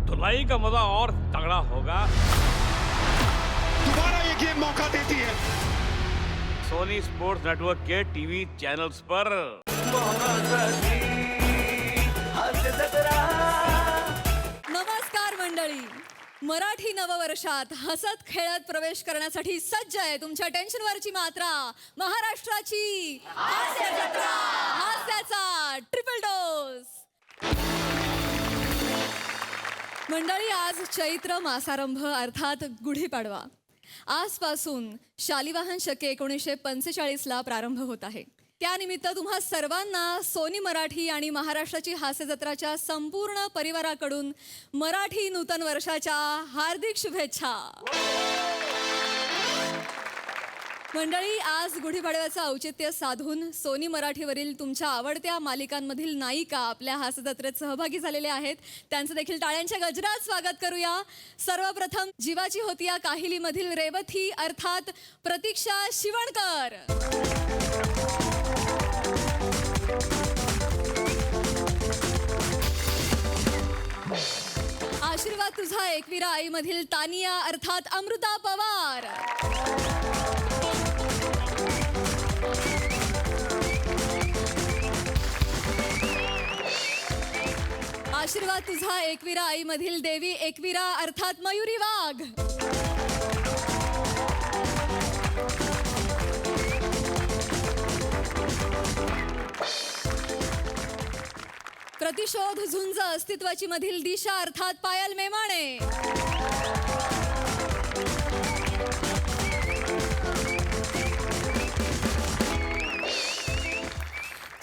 धुलाई का मजा और तगड़ा होगा। दोबारा ये गेम मौका देती है। सोनी स्पोर्ट्स नेटवर्क के टीवी चैनल्स पर। नमस्कार मंडळी, मराठी नववर्षात हसत खेळत प्रवेश करण्यासाठी सज्ज आहे तुमच्या टेन्शनवरची मात्रा, महाराष्ट्राची हास्य जत्रा, हास्याचा ट्रिपल डोस। मंडळी, आज चैत्र मासारंभ अर्थात गुढीपाडवा। आजपासून शालिवाहन शके 1945ला प्रारंभ होत आहे। त्यानिमित्त तुम्हा सर्वांना सोनी मराठी आणि महाराष्ट्राची हास्य जत्राच्या संपूर्ण परिवाराकडून मराठी नूतन वर्षाच्या हार्दिक शुभेच्छा। मंडळी, आज गुढीपाडव्याचं औचित्य साधून सोनी मराठीवरील तुमच्या आवडत्या मालिकांमधील नायिका आपल्या हास्य जत्रेत सहभागी झालेल्या आहेत। त्यांचं देखील टाळ्यांच्या गजरात स्वागत करूया। सर्वप्रथम जीवाची होतिया काहिलीमधील रेवती अर्थात प्रतीक्षा शिवणकर, आशीर्वाद तुझा एकविरा आईमधील तानिया अर्थात अमृता पवार, आशीर्वाद तुझा एकविरा आईमधील देवी एकविरा अर्थात मयुरी वाघ, प्रतिशोध झुंज अस्तित्वाची मधील दिशा अर्थात पायल मेमाणे,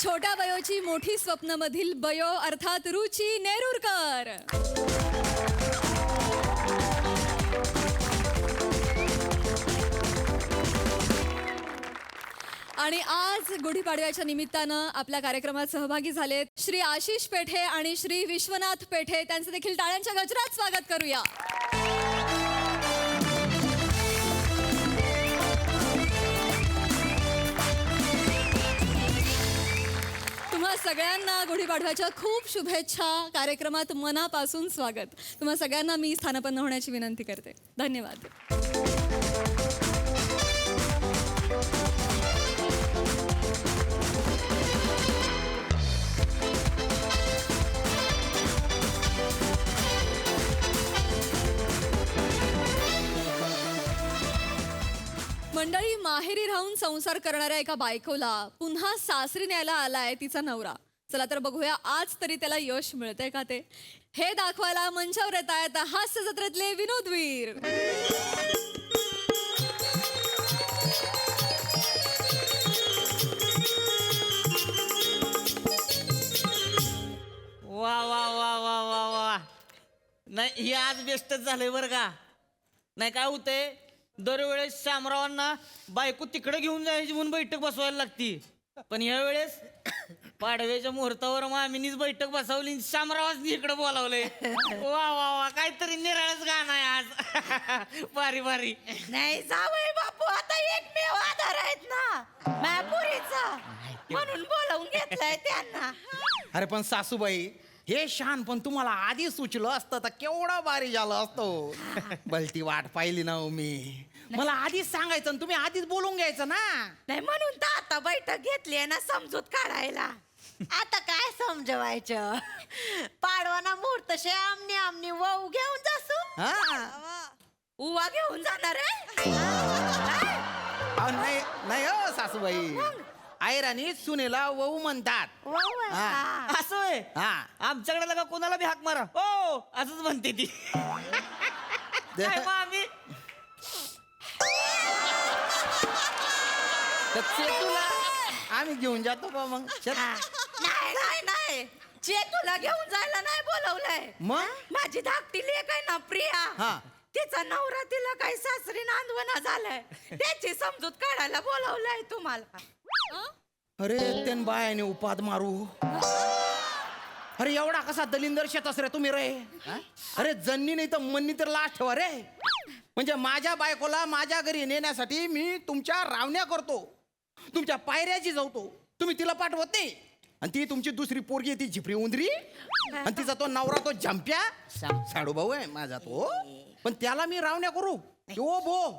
छोट्या बयोची मोठी स्वप्न मधील बयो अर्थात रुची नेरुरकर, आणि आज गुढीपाडव्याच्या निमित्तानं आपल्या कार्यक्रमात सहभागी झालेत श्री आशिष पेठे आणि श्री विश्वनाथ पेठे। त्यांचं देखील टाळ्यांच्या गजरात स्वागत करूया। तुम्हा सगळ्यांना गुढीपाडव्याच्या खूप शुभेच्छा। कार्यक्रमात मनापासून स्वागत। तुम्हा सगळ्यांना मी स्थानापन्न होण्याची विनंती करते। धन्यवाद। मंडळी, माहेरी राहून संसार करणाऱ्या एका बायकोला पुन्हा सासरी न्यायला आलाय तिचा नवरा। चला तर बघूया आज तरी त्याला यश मिळतंय का ते। हे दाखवायला मंचावर येत आहेत हास्य जत्रेतले विनोदवीर। वा वा वा वा वा वा, नाही हे आज बेस्टच झालंय बरं का। नाही काय होतंय, दरवेळेस शामरावांना बायको तिकडे घेऊन जायची म्हणून बैठक बसवायला लागती, पण ह्या वेळेस पाडव्याच्या मुहूर्तावर मामीनीच बैठक बसवली, शामरावाच इकडे बोलावलंय। वा वा वा, काहीतरी निराळच गाणं आहे आज। भारी भारी। नाही जावई बापू आता एकमेव आधार आहेत ना मायापुरीचा, म्हणून बोलावून घेतलंय त्यांना। अरे पण सासूबाई, हे शान पण तुम्हाला आधी सुचलं असतं तर केवढा भारी झालं असतो। भलती वाट पाहिली ना हो मी, मला आधीच सांगायचं आणि तुम्ही आधीच बोलून घ्यायचं ना। नाही म्हणून तर आता बैठक घेतली आहे ना समजूत काढायला। आता काय समजवायचं, पाडवाना मुहूर्त शे आमनी आमनी वहू घेऊन जासू, उवा घेऊन जाणार आहे। नाही नाही हो सासूबाई, आयरानी सुनेला वहू म्हणतात। वहू आहे हा. का? असं आहे हा, आमच्याकडे लगा कोणाला बी हाक मारा हो असंच म्हणते ती। काय मामी, तर चेतूला आम्ही घेऊन जातो का मग? हा. नाही नाही नाही, चेतूला घेऊन जायला नाही बोलवलंय। मग माझी धाकटी लेक आहे ना प्रिया, हा. तिचा नवरा तिला काही सासरी नांदवना झालाय, त्याची समजूत काढायला बोलवलंय तुम्हाला। अरे त्यान बायाने उपाद मारू। अरे एवढा कसा दलिंदर शेतास रे तुम्ही रे? अरे जन्नी नाही तर मन्नी तर लास्ट ठेवा रे। म्हणजे माझ्या बायकोला माझ्या घरी नेण्यासाठी मी तुमच्या रावण्या करतो, तुमच्या पायऱ्याची जाऊतो, तुम्ही तिला पाठवत नाही। आणि ती तुमची दुसरी पोरगी आहे ती झिपरी उंदरी आणि तिचा तो नवरा तो झंप्या साडू भाऊ आहे माझा तो. पण त्याला मी रावण्या करू ओ भो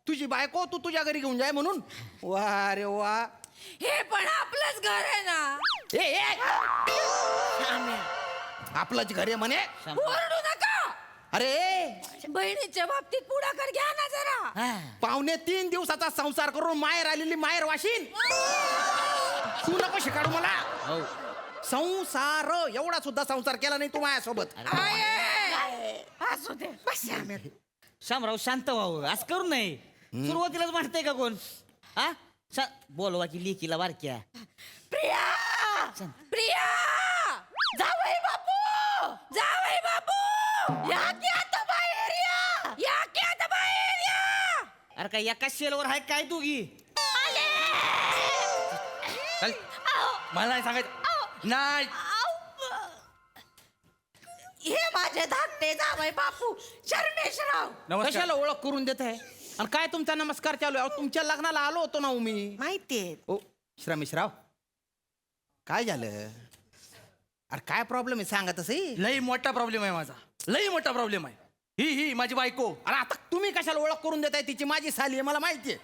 तुझी बायको तू तुझ्या घरी घेऊन जाय म्हणून. वा रे वा. हे पण आपलंच घर आहे ना. ए आपलंच घर आहे म्हणे. ओरडू नका. अरे बहिणीच्या बाबतीत पुढाकार घ्या ना जरा. 2.5 दिवसाचा संसार करून माहेर आलेली माहेर वाशीन. तू नको शिकाडू मला. संसार एवढा सुद्धा संसार केला नाही तू माझ्यासोबत. असू दे बस श्याम्या. शामराव शांत व्हावं असं करू नये. सुरुवातीलाच म्हणतंय का कोण? हा बोलवा की लेकीला बारक्या. प्रिया प्रिया जावई बापू जावई बापू या की आता बाहेर या. या की आता बाहेर या. अरे काय एका शेलवर आहे काय दोघी? चल. मला नाही सांगायचं नाही. हे माझे धाकटे जावई बापू शर्मेशराव. नमस्कार. कशाला ओळख करून देत आहे आणि काय तुमचा नमस्कार चालू आहे? अहो, तुमच्या लग्नाला आलो होतो ना हो मी. माहितीये. ओ श्रमेशराव काय झालं? अरे काय प्रॉब्लेम आहे सांगा तसं. लई मोठा प्रॉब्लेम आहे माझा. लई मोठा प्रॉब्लेम आहे. ही माझी बायको. अरे आता तुम्ही कशाला ओळख करून देताय? तिची माझी साली आहे मला माहितीये.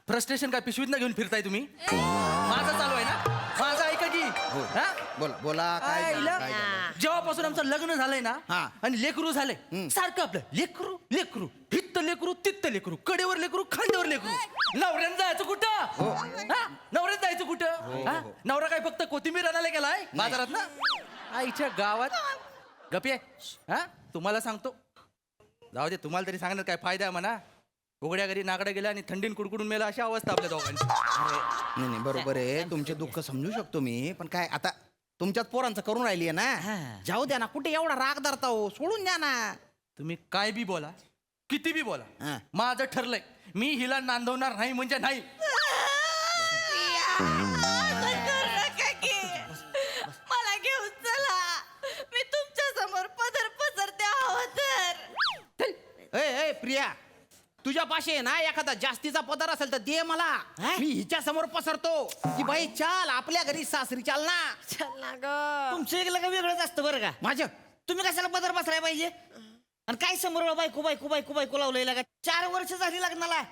फ्रस्ट्रेशन काय पिशवीत घेऊन फिरताय तुम्ही? माझं चालू आहे ना. माझं ऐका की. हा? बोला बोला काय झालं, आईला. काय झालं? जेव्हापासून आमचं लग्न झालंय ना हा. आणि लेकरू झालंय सारखं आपलं लेकरू लेकरू हित्त लेकरू तित्त लेकरू कडेवर लेकरू खांद्यावर लेकरू. नवऱ्यानं जायचं कुठं? हा? नवऱ्यानं जायचं कुठं? हा? नवरा काय फक्त कोथिंबीर आणायला गेलाय बाजारात ना? आईच्या गावात गपी आहे. हा तुम्हाला सांगतो जाऊ दे. तुम्हाला तरी सांगण्यात काय फायदा आहे म्हणा. उघड्या घरी नागडा गेला आणि थंडीन कुडकुडून मेला अशी अवस्था आपल्या दोघांची. नाही नाही बरोबर आहे. तुमचे दुःख समजू शकतो मी. पण काय आता तुमच्याच पोरांचं करून राहिली आहे ना. जाऊ द्या ना. कुठे एवढा राग धरता हो? सोडून द्या ना. तुम्ही काय बी बोला किती बी बोला हा. माझं ठरलंय. मी हिला नांदवणार नाही म्हणजे नाही. मला घेऊन चला. मी तुमच्या समोर पदर पसरते हवं तर. ए प्रिया तुझ्या पाशी आहे ना एखादा जास्तीचा पदार असेल तर दे मला. मी हिच्या समोर पसरतो की बाई चाल आपल्या घरी सासरी चाल ना. चल ना ग. तुमचं एक लग्न वेगळंच असतं बरं का. माझं तुम्ही कशाला पदर बसराय पाहिजे? आणि काय समोर बायको बायको बायको बायको लावलंय का? 4 वर्ष झाली लग्नाला.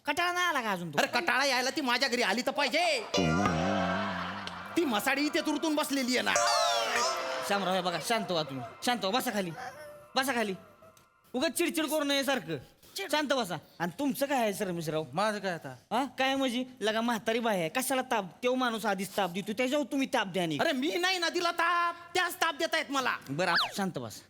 कटाळा नाही आला का अजून? अरे कटाळा यायला ती माझ्या घरी आली तर पाहिजे. ती मसाडी इथे तुरतून बसलेली आहे ना. शामराव हे बघा शांत व्हा तुम्ही. शांत व्हा. बसा खाली. बसा खाली. उगाच चिडचिड करू नये सारखं. शांत बसा. आणि तुमचं काय आहे सर मिश्राव? माझं काय आता? हा काय म्हणजे लगा म्हातारी बाई आहे कशाला ताप? तो माणूस आधीच ताप देतो त्याच्यावर तुम्ही ताप द्या. आणि अरे मी नाही ना दिला ताप. त्याच ताप देत आहेत मला. बरं आप शांत बस.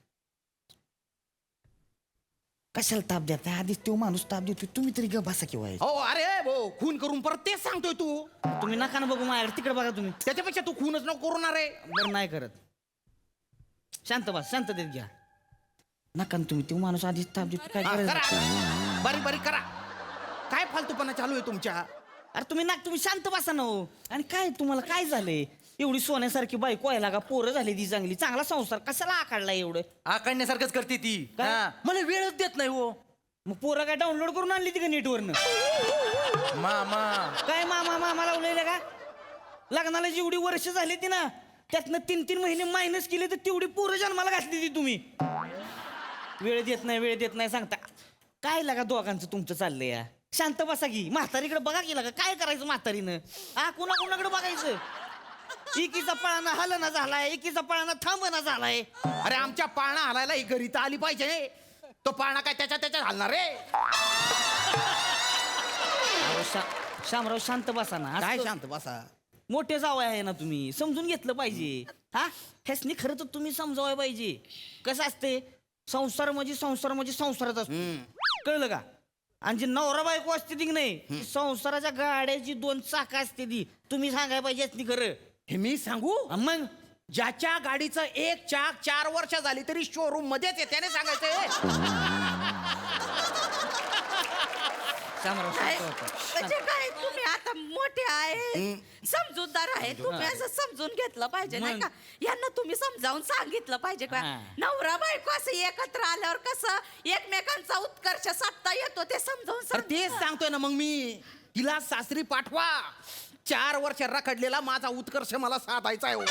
कशाला ताप देता? आधीच तो माणूस ताप देतो तुम्ही तरी ग बसा किंवा. हो अरे भाऊ खून करून परत तेच सांगतोय तू. तुम्ही नका ना बघू माझ्याकडे. तिकडे बघा तुम्ही. त्याच्यापेक्षा तू खूनच नको करून रे. बरं नाही करत. शांत बस. शांततेत घ्या. नका ना तुम्ही. तो माणूस आधीच ताप देतो काय करायचं? करा बारीक बारीक करा. काय फालतूपणा चालू आहे तुमच्या? अरे तुम्ही शांत बसा ना हो. आणि काय तुम्हाला काय झालंय? एवढी सोन्यासारखी बायको आहे लागा. पोरं झाली ती चांगली. चांगला संसार कशाला आकाडला एवढं? आकाडण्यासारखंच करते ती. काय? हा. मला वेळच देत नाही हो. मग पोरं काय डाउनलोड करून आणली ती का नेटवरनं? मामा काय मामा लावलेलं का? लग्नाला जेवढी वर्ष झाली ती ना त्यातनं 3 महिने मायनस केले तर तेवढी पोरं जन्माला घातली ती तुम्ही. वेळ देत नाही सांगता. काय लागा दोघांचं तुमचं चाललंय या? शांत बसा की. म्हातारीकडे बघा की लागा. काय करायचं म्हातारीनं? कोणाकडे बघायचं? एकीचा पळाना हलना झालाय. एकीचा पळाना थांबना झालाय. अरे आमच्या पाळणा हलायला ही घरी तर आली पाहिजे. तो पाळणा काय त्याच्या हलणार रे? शामराव शांत बसा ना. काय असं शांत बसा. मोठे जावई आहे ना तुम्ही. समजून घेतलं पाहिजे. हा ह्यासनी खरं तर तुम्ही समजावाय पाहिजे. कसं असते संसार म्हणजे संसारच असतो. कळलं का? आणि जी नवरा बायको असते ती की नाही संसाराच्या गाड्याची 2 चाकं असते ती. तुम्ही सांगाय पाहिजे ती खरं. हे मी सांगू? मग ज्याच्या गाडीचं एक चाक 4 वर्ष झाली तरी शोरूम मध्येच आहे त्याने सांगायचंय. शामराव शांत होता. म्हणजे काय तुम्ही आता मोठे आहे समजूतदार आहे. तुम्ही असं समजून घेतलं पाहिजे नाही का? यांना तुम्ही समजावून सांगितलं पाहिजे का? हा. नवरा बायको असं एकत्र आल्यावर कसं एकमेकांचा उत्कर्ष साधता येतो ते समजावून तर तेच सांगतोय ना मग मी. तिला सासरी पाठवा. 4 वर्ष रखडलेला माझा उत्कर्ष मला साधायचा आहे हो.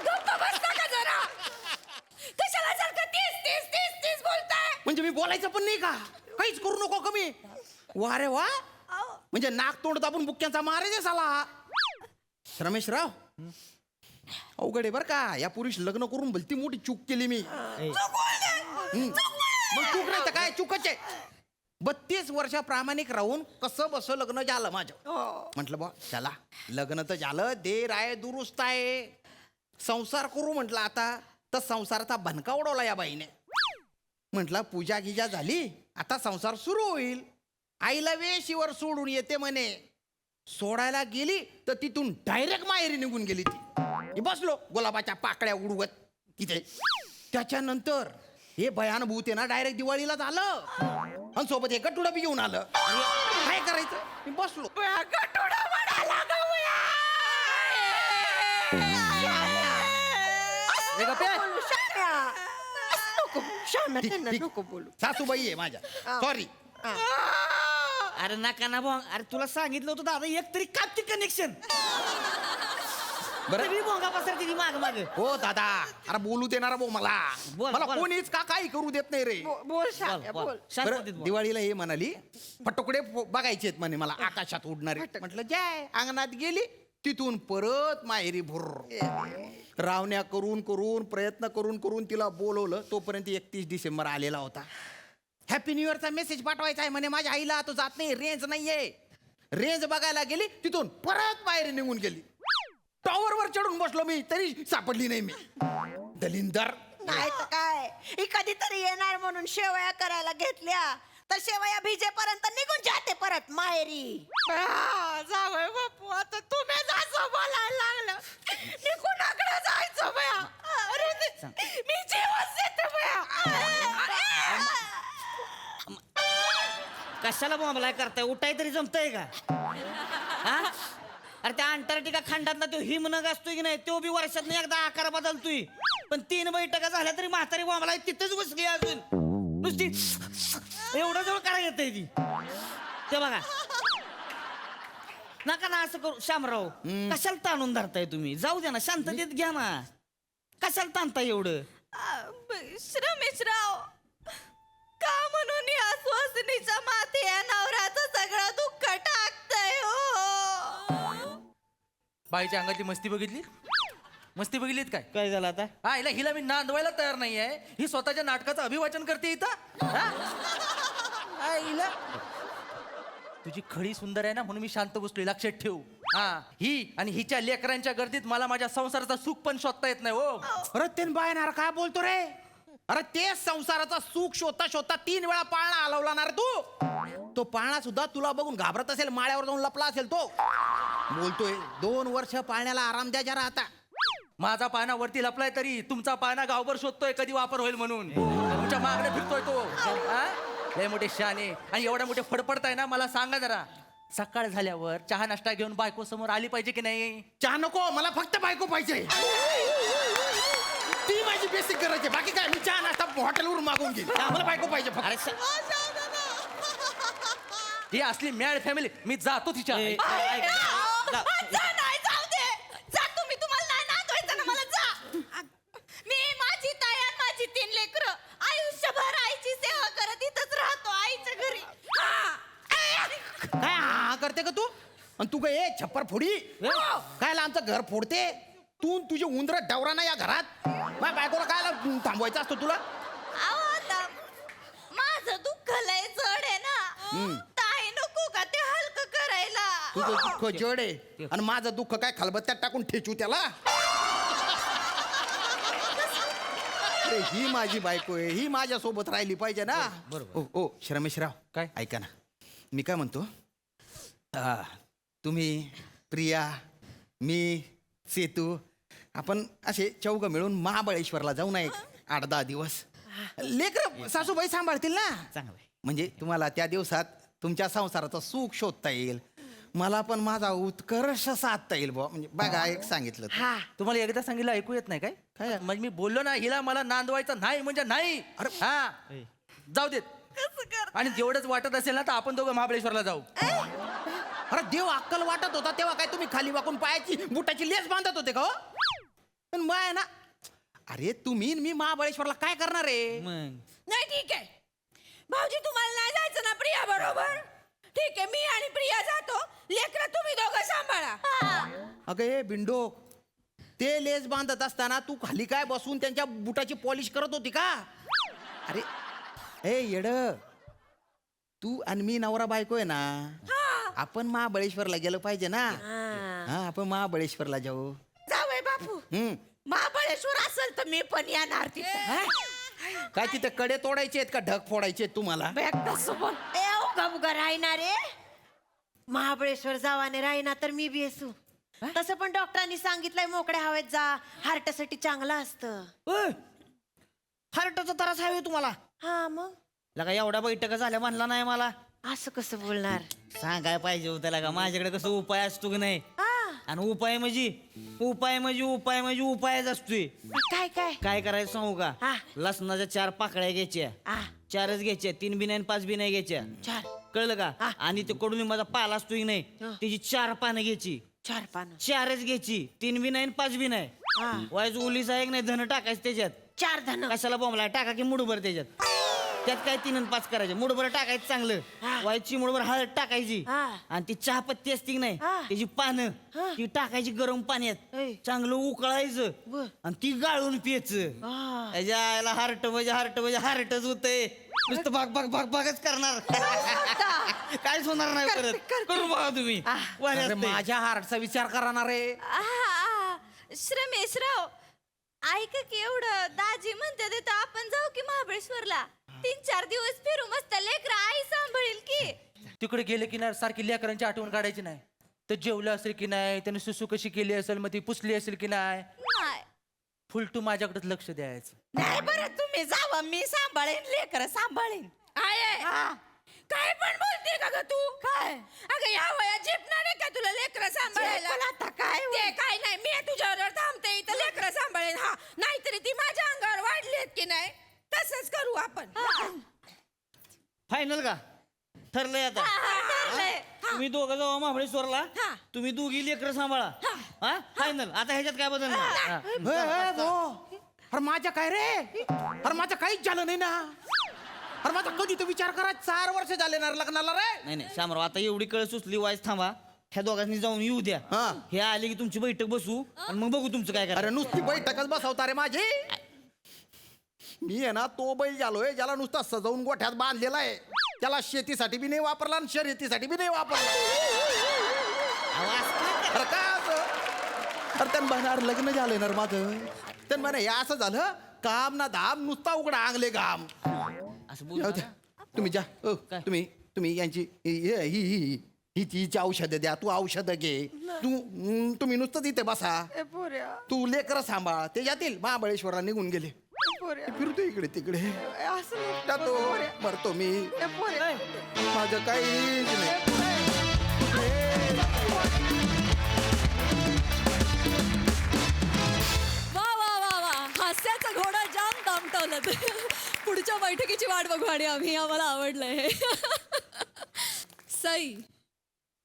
गप्प बसता का जरा? कशाला सारखं तीस बोलताय? म्हणजे मी बोलायचं पण नाही का? काहीच करू नको कमी. वा रे वा, म्हणजे नाक तोंड दाबून बुक्क्यांचा मारे साला. रमेशराव अवघड आहे बर का, या पुरुष लग्न करून भलती मोठी चूक केली मी. मग चूक नाही तर काय, चूकच आहे. 32 वर्ष प्रामाणिक राहून कसं बस लग्न झालं माझं. म्हटलं बा चला लग्न तर झालं, देर आहे दुरुस्त आहे, संसार करू म्हटलं. आता तर संसाराचा भनका उडवला या बाईने. म्हटलं पूजा गिजा झाली, आता संसार सुरू होईल. आईला वेशीवर सोडून येते म्हणे. सोडायला गेली तर तिथून डायरेक्ट माहेरी निघून गेली ती. मी बसलो गुलाबाच्या पाकळ्या उडवत तिथे. त्याच्यानंतर हे भयानुभूत आहे ना डायरेक्ट दिवाळीला झालं, आणि सोबत एक गटुडा बी घेऊन आलं. काय करायचं, मी बसलो. गटुडा म्हणाला गवया. हे गप्पे. बोलू शाम्या. नको शाम्या, त्यांना ठीक. नको बोलू. सासूबाई आहे माझ्या, सॉरी. अरे नका ना भोंग, अरे तुला सांगितलं होतं दादा एक तरी कापती कनेक्शन. बरं सगळी भोंगा पसरती ती माग माग. हो दादा, अरे बोलू देणार भाऊ मला. बोल, मला बोल. कोणीच का काही करू देत नाही रे. बोल शाम्या बोल. बरं, दिवाळीला हे म्हणाली फटोकडे बघायचे आहेत म्हणे मला आकाशात उडणारे. म्हटलं जय. अंगणात गेली, तिथून परत माहेरी भुर. रावण्या करून करून प्रयत्न करून करून तिला बोलवलं. तोपर्यंत 31 डिसेंबर आलेला होता. हॅपी न्यू इयरचा मेसेज पाठवायचा आहे म्हणे माझ्या आईला, तो जात नाही, रेंज नाहीये. रेंज बघायला गेली, तिथून परत माहेरी निघून गेली. टॉवरवर चढून बसलो मी, तरी सापडली नाही मी. दलिंदर. नाही तर काय, ही कधीतरी येणार म्हणून शेवया करायला घेतल्या, तर शेवया भिजेपर्यंत निघून जाते परत माहेरी. जावय बापू, आता तुम्हीच असं बोलायला लागलं. मी कुणाकडे जायचं बया? अरे मी जीवच देते बया. कशाला बोंबलाय करताय, उठाय तरी जमतंय का? हा? अरे त्या अंटार्क्टिका खंडातला तो हिमनग असतोय की नाही, तो बी वर्षात एकदा आकार बदलतोय. पण 3 बैठका झाल्या तरी म्हातारी बोंबलाय तिथेच बसली अजून नुसती. एवढं जवळ करायला येतंय ती. ते बघा, नका ना असं करू शामराव. कशाला ताणून धरताय तुम्ही? जाऊ द्या ना, शांततेत घ्या ना. कशाला ताणताय एवढं? श्रमेशराव, का म्हणून या सुवासिनीच्या माथे या नवऱ्याचं सगळं दुःख टाकतंय हो? बाईच्या अंगातली मस्ती बघितली? मस्ती बघितलीत काय? काय झालं आता? हा, हिला मी नांदवायला तयार नाहीये. ही स्वतःच्या नाटकाचं अभिवाचन करते इथं. हा? हा, हिला तुझी खडी सुंदर आहे ना म्हणून मी शांत बसलोय, लक्षात ठेव. हा, ही आणि हिच्या लेकरांच्या गर्दीत मला माझ्या संसाराचा सुख पण शोधता येत नाही हो. अरे ते बायनार काय बोलतो रे? अरे तेच संसाराचा सुख शोधता शोधता 3 वेळा पाळणा हलवला ना रे तू. तो पाळणा सुद्धा तुला बघून घाबरत असेल, माळ्यावर जाऊन लपला असेल तो. बोलतोय 2 वर्ष पाळण्याला आराम द्या जरा आता. माझा पाळणा वरती लपलाय तरी तुमचा पाळणा गावभर शोधतोय कधी वापर होईल म्हणून. तुमच्या मागणे फिरतोय तो. हा? लय मोठे शाने आणि एवढ्या मोठे फडफडताय ना. मला सांगा जरा, सकाळ झाल्यावर चहा नाश्ता घेऊन बायको समोर आली पाहिजे की नाही? चहा नको, मला फक्त बायको पाहिजे. ती माझी बेसिक गरज आहे. बाकी काय, मी चहा नाश्ता हॉटेलवरून मागवून घेईन. मला बायको पाहिजे फक्त. अरे ही असली मॅड फॅमिली. मी जातो तिच्या. ए, ऐक. जा. नाही, जाऊ दे. जा तुम्ही, तुम्हाला नाही नांदवायचं ना, मला जा. मी, माझी ताई आणि माझी 3 लेकरं आयुष्यभर आईची सेवा करत इथंच राहतो, आईच्या घरी. काय हा करते का तू? आणि तू काय छप्पर फोडी? काय आमचं घर फोडते तू? तुझे उंदर डवरा ना या घरात. माझ्या बायकोला काय थांबवायचं असतं तुला? अहो, आता माझं दुःख लय जड आहे ना. ताई नको का ते हलकं करायला? तुझं दुःख जड आहे आणि माझं दुःख काय खलबत्त्यात टाकून ठेचू त्याला? अरे ही माझी बायको आहे, ही माझ्या सोबत राहिली पाहिजे ना. ओ श्रमेशराव, काय? ऐका ना, मी काय म्हणतो, तुम्ही, प्रिया, मी, सेतू, आपण असे 4 मिळून महाबळेश्वरला जाऊ ना 8-10 दिवस. लेकर सासूबाई सांभाळतील ना. चांगलं आहे. म्हणजे तुम्हाला त्या दिवसात तुमच्या संसाराचं सुख शोधता येईल, मला पण माझा उत्कर्ष साधता येईल बुवा. म्हणजे बघा, एक सांगितलं तर. तुम्हाला एकदा सांगितलं ऐकू येत नाही काय? म्हणजे मी बोललो ना, हिला मला नांदवायचं नाही म्हणजे नाही. अरे हा, जाऊ देत. कसं कर आणि जेवढंच वाटत असेल ना तर आपण दोघं महाबळेश्वरला जाऊ. अरे देव अक्कल वाटत होता तेव्हा काय तुम्ही खाली वाकून पायाची बुटाची लेस बांधत होते का हो? पण माय ना, अरे तुम्ही आणि मी महाबळेश्वरला काय करणार आहे? मग नाही ठीक आहे भाऊजी, तुम्हाला नाही जायचं ना प्रिया बरोबर? ठीक आहे, मी आणि प्रिया जातो, लेकरं तुम्ही दोघं सांभाळा. अगं हे बिंडो, ते लेस बांधत असताना तू खाली काय बसून त्यांच्या बुटाची पॉलिश करत होती का? अरे ए येड, तू आणि मी नवरा बायको आहे ना, आपण महाबळेश्वरला गेलो पाहिजे ना. हा, आपण महाबळेश्वरला जाऊ. जावय बापू, महाबळेश्वर असेल तर मी पण येणार तिथे. काय तिथे कडे तोडायचे आहेत का ढग फोडायचे आहेत तुम्हाला? उगा राहणार रे, महाबळेश्वर जावाने राहिना तर मी बी असू. तसं पण डॉक्टरांनी सांगितलंय मोकळ्या हवेत जा, हार्टसाठी चांगलं असतं. हार्टचा त्रास आहे तुम्हाला? हा मग लगा एवढ्या बैठका झाल्या म्हणला नाही मला. असं कसं बोलणार? सांगाय पाहिजे होतं लगा, माझ्याकडे कसं उपाय असतो की नाही. आणि उपाय म्हणजे उपायच असतोय. काय काय काय करायचं सांगू हा. का? लसणाच्या 4 पाकळ्या घ्यायच्या, 4च घ्यायच्या, 3 बी नाही 5 बी नाही घ्यायच्या. 4 कळलं का? आणि ते कडुलिंबाचा पाला असतो की नाही, त्याची 4 पानं घ्यायची. 4 पानं 4च घ्यायची, 3 बी नाही 5 बी नाही. वायच उलीस आहे की नाही, धन टाकायचं त्याच्यात. 4 धन. कशाला बोंबला टाका की मुठभर त्याच्यात. त्यात काय 3 आणि 5 करायचे, मुठभर टाकायचं चांगलं. व्हायची मुठभर हळद टाकायची. आणि ती चहा पत्ती असते की नाही, त्याची पानं ती टाकायची गरम पाण्यात, चांगलं उकळायचं आणि ती गाळून प्यायचं. त्याच्या आईला हार्टच होतंय. नुसतं भागच करणार. काहीच होणार नाही परत. करू बघा तुम्ही. भारी अरे असतंय. माझ्या हार्टचा विचार करणार आहे. श्रमेशराव, ऐका की, एवढं दाजी म्हणते तर आपण जाऊ की महाबळेश्वरला. 3-4 दिवस फिरू, मस्त लेकरं आई सांभाळील की. तिकडे गेले की नाही सारखी लेकरांची आठवण काढायची नाही. तर जेवलं असेल की नाही, त्याने सुसू कशी केली असेल, मग ती पुसली असेल की नाही, नाही. फुल तू माझ्याकडेच लक्ष द्यायचं. नाही बरं, तुम्ही जावा, मी सांभाळेन, लेकर सांभाळेन. काय पण बोलते का ग तू? काय अगं, या वयात झेपणार आहे का तुला लेकर सांभाळायला? आता काय ते काय नाही, मी तुझ्यावर थांबते इथं, लेकर सांभाळेन. हा, नाहीतरी ती माझ्या अंगावर वाढलीत की नाही, तसंच करू आपण. फायनल का? ठरलंय आता. तुम्ही दोघं जाऊ महाबळेश्वरला, तुम्ही दोघी लेकरं सांभाळा. हा, फायनल. आता ह्याच्यात काय बदलणार? अरे माझ्या काय रे, अरे माझं काहीच झालं नाही ना. अरे माझा कधी तो विचार करा, 4 वर्ष झाले ना लग्नाला रे. नाही शामराव, आता एवढी कळ सुचली, वाईस थांबा. ह्या दोघांनी जाऊन येऊ द्या. हे आले की तुमची बैठक बसू आणि मग बघू तुमचं काय अरे करा. नुसती बैठकच बसवता रे माझी. मी आहे ना तो बैल झालोय ज्याला नुसता सजवून गोठ्यात बांधलेला आहे. त्याला शेतीसाठी बी नाही वापरला आणि शर्यतीसाठी बी नाही वापरला. अरे काय असं? अरे त्यान म्हणणार लग्न झालंय ना माझं. त्यान म्हणा हे असं झालं, काम ना धाम, नुसता उघडा आंगले घाम. असं बोल. जाऊ द्या. तुम्ही जा. तुम्ही यांची हिची औषधं द्या. तू औषधं घे. तुम्ही नुसतं तिथे बसा. तू लेकर सांभाळ. ते जातील महाबळेश्वरला निघून गेले. फिरतो इकडे तिकडे, जातो मरतो मी. माझं काहीच नाही. वा वा वा वा, हास्याचा घोडा जाम दामटवलं. पुढच्या बैठकीची वाट बघू आणि आम्हाला आवडलंय हे. सई,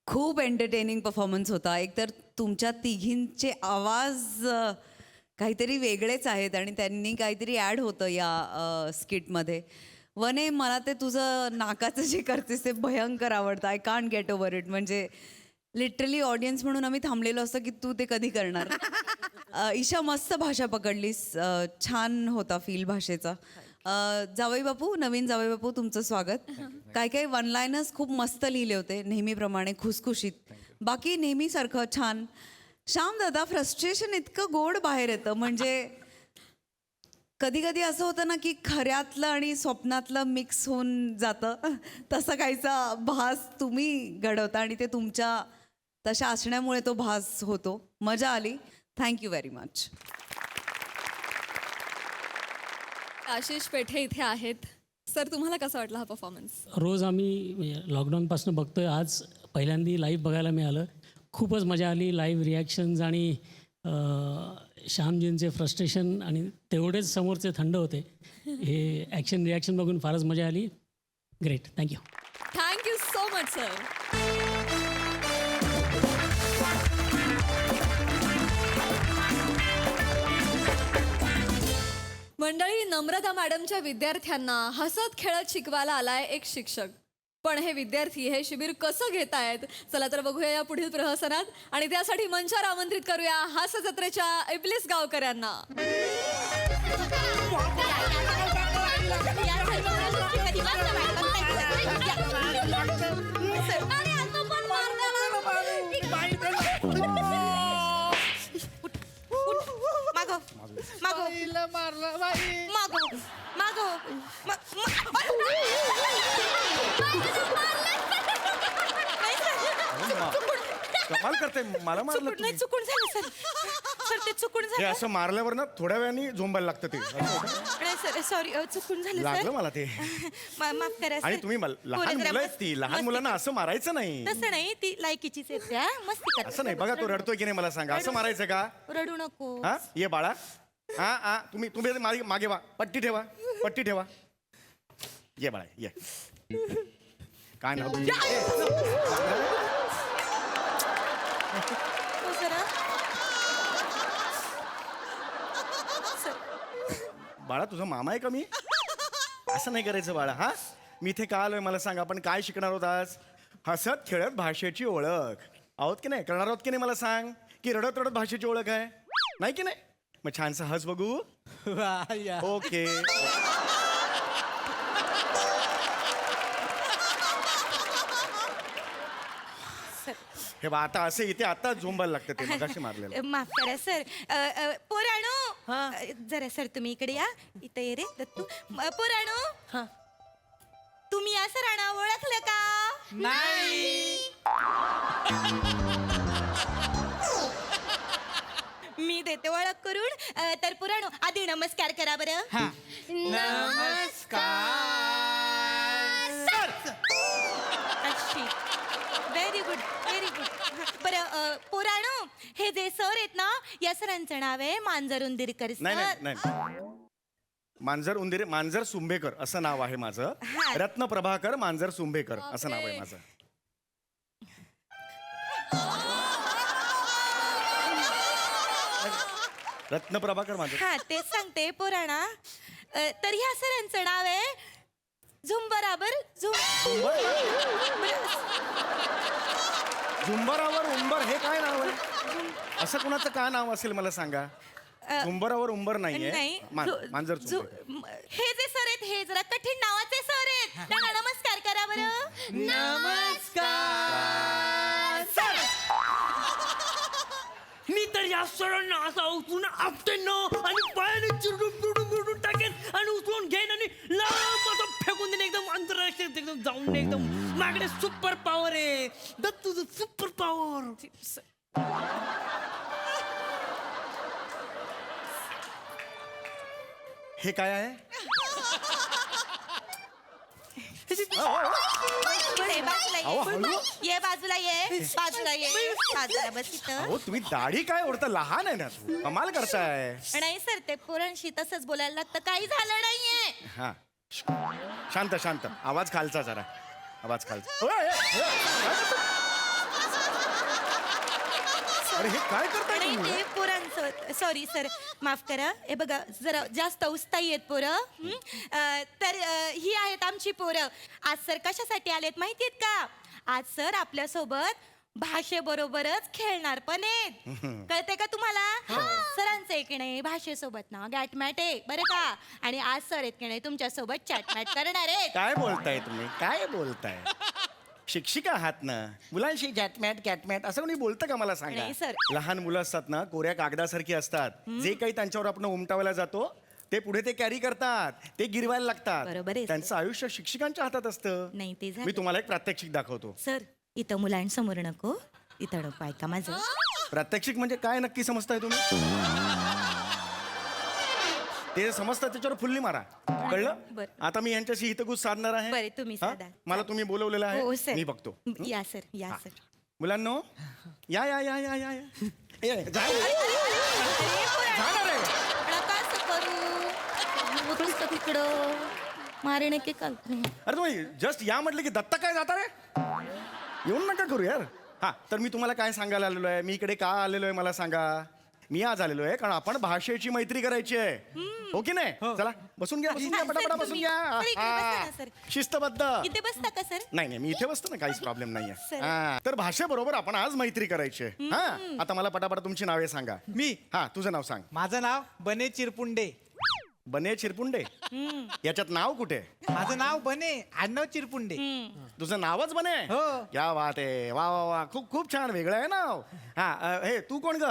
खूप एंटरटेनिंग परफॉर्मन्स होता. एकतर तुमच्या तिघींचे आवाज काहीतरी वेगळेच आहेत आणि त्यांनी काहीतरी ॲड होतं या स्किटमध्ये. वने, मला ते तुझं नाकाचं जे करतेस ते भयंकर आवडतं. I can't get over it. म्हणजे लिटरली ऑडियन्स म्हणून आम्ही थांबलेलो असतं की तू ते कधी करणार. ईशा, मस्त भाषा पकडलीस. छान होता फील भाषेचा. जावई बापू, नवीन जावई बापू, तुमचं स्वागत. काय काय वन लाईनर्स खूप मस्त लिहिले होते, नेहमीप्रमाणे खुसखुशीत. बाकी नेहमीसारखं छान. श्याम दादा, फ्रस्ट्रेशन इतकं गोड बाहेर येतं. म्हणजे कधी कधी असं होतं ना की खऱ्यातलं आणि स्वप्नातलं मिक्स होऊन जातं. तसं काहीचा भास तुम्ही घडवता आणि ते तुमच्या तशा असण्यामुळे तो भास होतो. मजा आली. Thank you very much. Ashish Pethe इथे आहेत. सर, तुम्हाला कसा वाटला हा परफॉर्मन्स? रोज आम्ही लॉकडाऊनपासून बघतोय, आज पहिल्यांदा लाईव्ह बघायला मिळालं. खूपच मजा आली. लाईव्ह रिॲक्शन्स आणि श्यामजींचे फ्रस्ट्रेशन आणि तेवढेच समोरचे थंड होते. हे ॲक्शन रिॲक्शन बघून फारच मजा आली. Great thank you. Thank you so much sir. मंडळी, नम्रता मॅडमच्या विद्यार्थ्यांना हसत खेळत शिकवायला आलाय एक शिक्षक. पण हे विद्यार्थी हे शिबिर कसं घेतायत, चला तर बघूया या पुढील प्रहसनात. आणि त्यासाठी मंचावर आमंत्रित करूया हास्य जत्रेच्या इबलीस गावकऱ्यांना. मागो मागो मागो मागो कमाल करते मला मारलं तुम्ही. चुकून झालं सर. सर ते चुकून हे झालं. असं मारल्यावर ना थोड्या वेळाने झोंबायला लागतं ते नाही सर सॉरी चुकून झालं लागलं सर. मला ते. माफ करा आणि सर. तुम्ही लहान पोरं जरा मुलं आहेत ती लहान मस्ती- मुलांना असं मारायचं नाही. तसं नाही ती लायकीचीच आहे त्या मस्ती करतात. असं नाही बघा तो रडतोय की नाही मला सांगा असं मारायचं का. रडू नको. हा ये बाळा. हा हा तुम्ही तुम्ही मागे वा पट्टी ठेवा पट्टी ठेवा. ये बाळा ये. काय नाव तुझं? हो जरा. बाळा तुझा मामा आहे का मी. असं नाही करायचं बाळा. हा मी इथे का आलोय मला सांगा. आपण काय शिकणार आहोत आज. हसत खेळत भाषेची ओळख आहोत की नाही. करणार आहोत की नाही मला सांग. की रडत रडत भाषेची ओळख आहे नाही की नाही. मग छानसा हस बघू. ओके. हे बा आता असं इथे आता झोंबायला लागतं ते मगाशी मारलेलं. माफ करा सर. पोराणू जरा सर तुम्ही इकडे या. इथे ये रे दत्तू. पोराणू तुम्ही या सरांना ओळखलं का. नाही. मी देते ओळख करून. तर पुराणू आधी नमस्कार करा बरं. Very good very good. बरं पुराणू हे जे सर आहेत ना या सरांचं नाव आहे मांजर उंदीरकर नाही सर. नाही नाही मांजर उंदिरे मांजर सुंभेकर असं नाव आहे माझं. हा. रत्न प्रभाकर मांजर सुंभेकर असं नाव आहे माझं. रत्न प्रभाकर माझं. हा तेच सांगते पुराणा. तर ह्या सरांचं नाव आहे झुंबराबर झुंबरावर उंबर हे काय नाव आहे. असं कुणाचं काय नाव असेल मला सांगा. झुंबरावर उंबर नाहीये. नाही मांजर सुंभेकर. हे जे सर आहेत हे जरा कठीण नावाचे सर आहेत. त्यांना नमस्कार करा बरं. मी तर या सरांना असा उचलून आपटेन ना आणि पायाने चिरडून टाकेन आणि उचलून घेईन आणि लांब असं फेकून देईन. एकदम आंतरराष्ट्रीय एकदम जाऊन एकदम माझ्याकडे सुपर पॉवर आहे. तुझं सुपर पॉवर. हे काय आहे. बाजूला अहो, हळू. ये बाजूला ये बाजूला ये बाजूला बस इथं. अहो तुम्ही दाढी काय ओढता. लहान आहे ना तू. कमाल करताय. नाही सर ते पोरांशी तसंच बोलायला लागतं. काही झालं नाहीये. हा शांत शांत. आवाज खालचा जरा. आवाज खालचा. ओय, ओय, ओय. अरे हे काय करताय नाही तुम्ही. ते पोरांचं सॉरी सर माफ करा. हे बघा जरा जास्त उस्ताई आहेत पोरं. तर ही आहेत आमची पोरं. आज सर कशासाठी आलेत माहितीयेत का. आज सर आपल्यासोबत भाषेबरोबरच खेळणार पण आहेत. कळते का तुम्हाला. सरांचं आहे की नाही भाषेसोबत ना गॅटमॅट आहे बरं का. आणि आज सर आहेत की नाही तुमच्यासोबत चॅटमॅट करणार आहेत. काय बोलताय तुम्ही. काय बोलताय. शिक्षिका आहात ना. मुलांशी जॅटमॅट कॅटमॅट असं कोणी बोलतं का मला सांगा. नाही, सर. लहान मुलं असतात ना कोऱ्या कागदासारखी असतात. जे काही त्यांच्यावर आपण उमटावायला जातो ते पुढे ते कॅरी करतात. ते गिरवायला लागतात. बरोबर आहे, सर. त्यांचं आयुष्य शिक्षकांच्या हातात असतं. नाही ते झालं. मी तुम्हाला एक प्रात्यक्षिक दाखवतो. सर इथं मुलांसमोर नको. इथं नको ऐका माझं. प्रात्यक्षिक म्हणजे काय नक्की समजताय तुम्ही. ते समजतात त्याच्यावर फुल्ली मारा. कळलं. बरं. आता मी यांच्याशी हितगुज साधणार आहे. बरं, तुम्ही हा? साधा. मला तुम्ही बोलवलेलं हो आहे. सर मी बघतो. या सर या सर. मुलांनो या या या या या या. ए, जा. अरे, जा ना रे. नका असं करू. तिकडं मारने के कल अरे तुम्ही जस्ट या म्हटलं की दत्ता काय जाता रे येऊन नका करू यार. हा तर मी तुम्हाला काय सांगायला आलेलो आहे, मी इकडे का आलेलो आहे मला सांगा. मी आज आलेलो आहे कारण आपण भाषेची मैत्री करायची आहे, हो की नाही? चला बसून घ्या, बसून घ्या, पटापटा बसून घ्या. हा. शिस्तबद्ध. इथे बसता का सर? नाही नाही, मी इथे बसतो ना, काहीच प्रॉब्लेम नाहीये. हा तर भाषेबरोबर आपण आज मैत्री करायची आहे. हा आता मला पटापटा तुमची नावे सांगा. मी हा तुझं नाव सांग. माझं नाव बने चिरपुंडे. बने चिरपुंडे. याच्यात नाव कुठे? माझं नाव बने, आडनाव चिरपुंडे. तुझं नावच बने? हो. क्या बात आहे, वा वा वा, खूप खूप छान, वेगळं आहे नाव. हा हे तू कोण ग?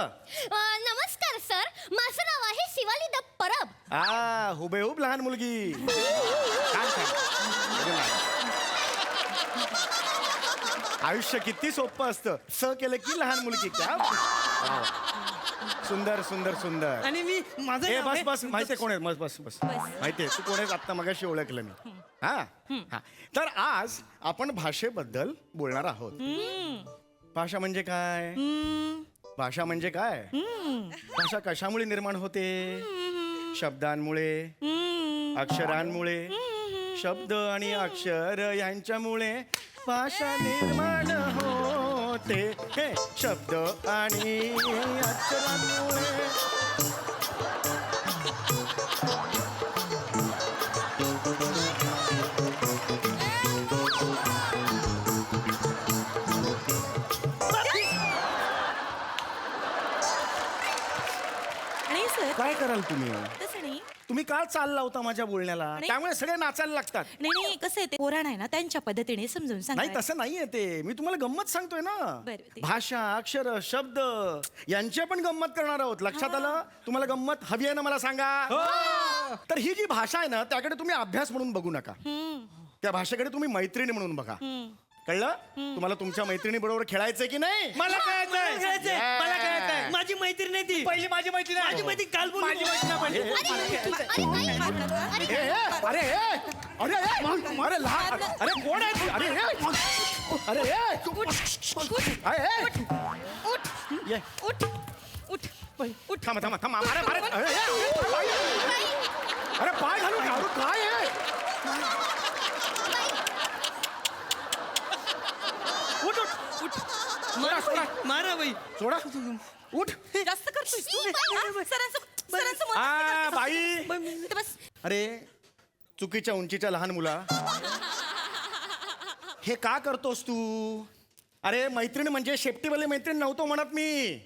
नमस्कार सर, माझं नाव आहे शिवाली द परब. हा हुबेहूब लहान मुलगी. छान छान. आयुष्य किती सोपं असतं, स केलं की लहान मुलगी. क्या वा वा. सुंदर सुंदर सुंदर. आणि मी माझं ए नाव बस आहे- बस माहितीये कोण आहे, बस बस बस माहितीये तू कोण आहेस, आत्ता मगाशी ओळखलं मी. हा हा तर आज आपण भाषेबद्दल बोलणार आहोत. भाषा म्हणजे काय? भाषा म्हणजे काय? भाषा कशामुळे निर्माण होते? शब्दांमुळे, अक्षरांमुळे. शब्द आणि अक्षर यांच्यामुळे भाषा निर्माण होते. हे शब्द आणि अक्षरांमुळे. आणि सर काय कराल तुम्ही? तसं नाही. तुम्ही का चाल लावता माझ्या बोलण्याला? त्यामुळे सगळे नाचायला लागतात. नाही कसं आहे ते पुराण आहे ना, त्यांच्या पद्धतीने समजून सांगा. नाही तसं नाहीये ते, मी तुम्हाला गंमत सांगतोय ना. बरं, ते- भाषा, अक्षर, शब्द यांची पण गंमत करणार आहोत. लक्षात आलं? तुम्हाला गंमत हवी आहे ना, मला सांगा. तर ही जी भाषा आहे ना, त्याकडे तुम्ही अभ्यास म्हणून बघू नका. त्या भाषेकडे तुम्ही मैत्रिणी म्हणून बघा. कळलं? तुम्हाला तुमच्या मैत्रिणी बरोबर खेळायचंय की नाही? मला कळायचंय. Yeah. मला कळायचंय. माझी मैत्रीण नाही ती. पहिली माझी मैत्रीण आहे. माझी मैत्रीण काल बोलली. माझी मैत्रीण आहे पहिली. ए, ए, अरे ए, अरे ए, अरे लहान, अरे कोण आहे ती? अरे ए, अरे ए, अरे ए, ये. थांबा थांबा थांबा, अरे अरे अरे ए, अरे पाय घालू घालू काय आहे? उठ उठ उठ. सोडा सोडा मारा बाई. सोडा उठ. जास्त करतोय तू. सरांचं आ बाई, इथे बस. अरे चुकीच्या उंचीच्या लहान मुला, हे का करतोस तू? अरे मैत्रीण म्हणजे शेपटीवाली मैत्रीण नव्हतो म्हणत मी.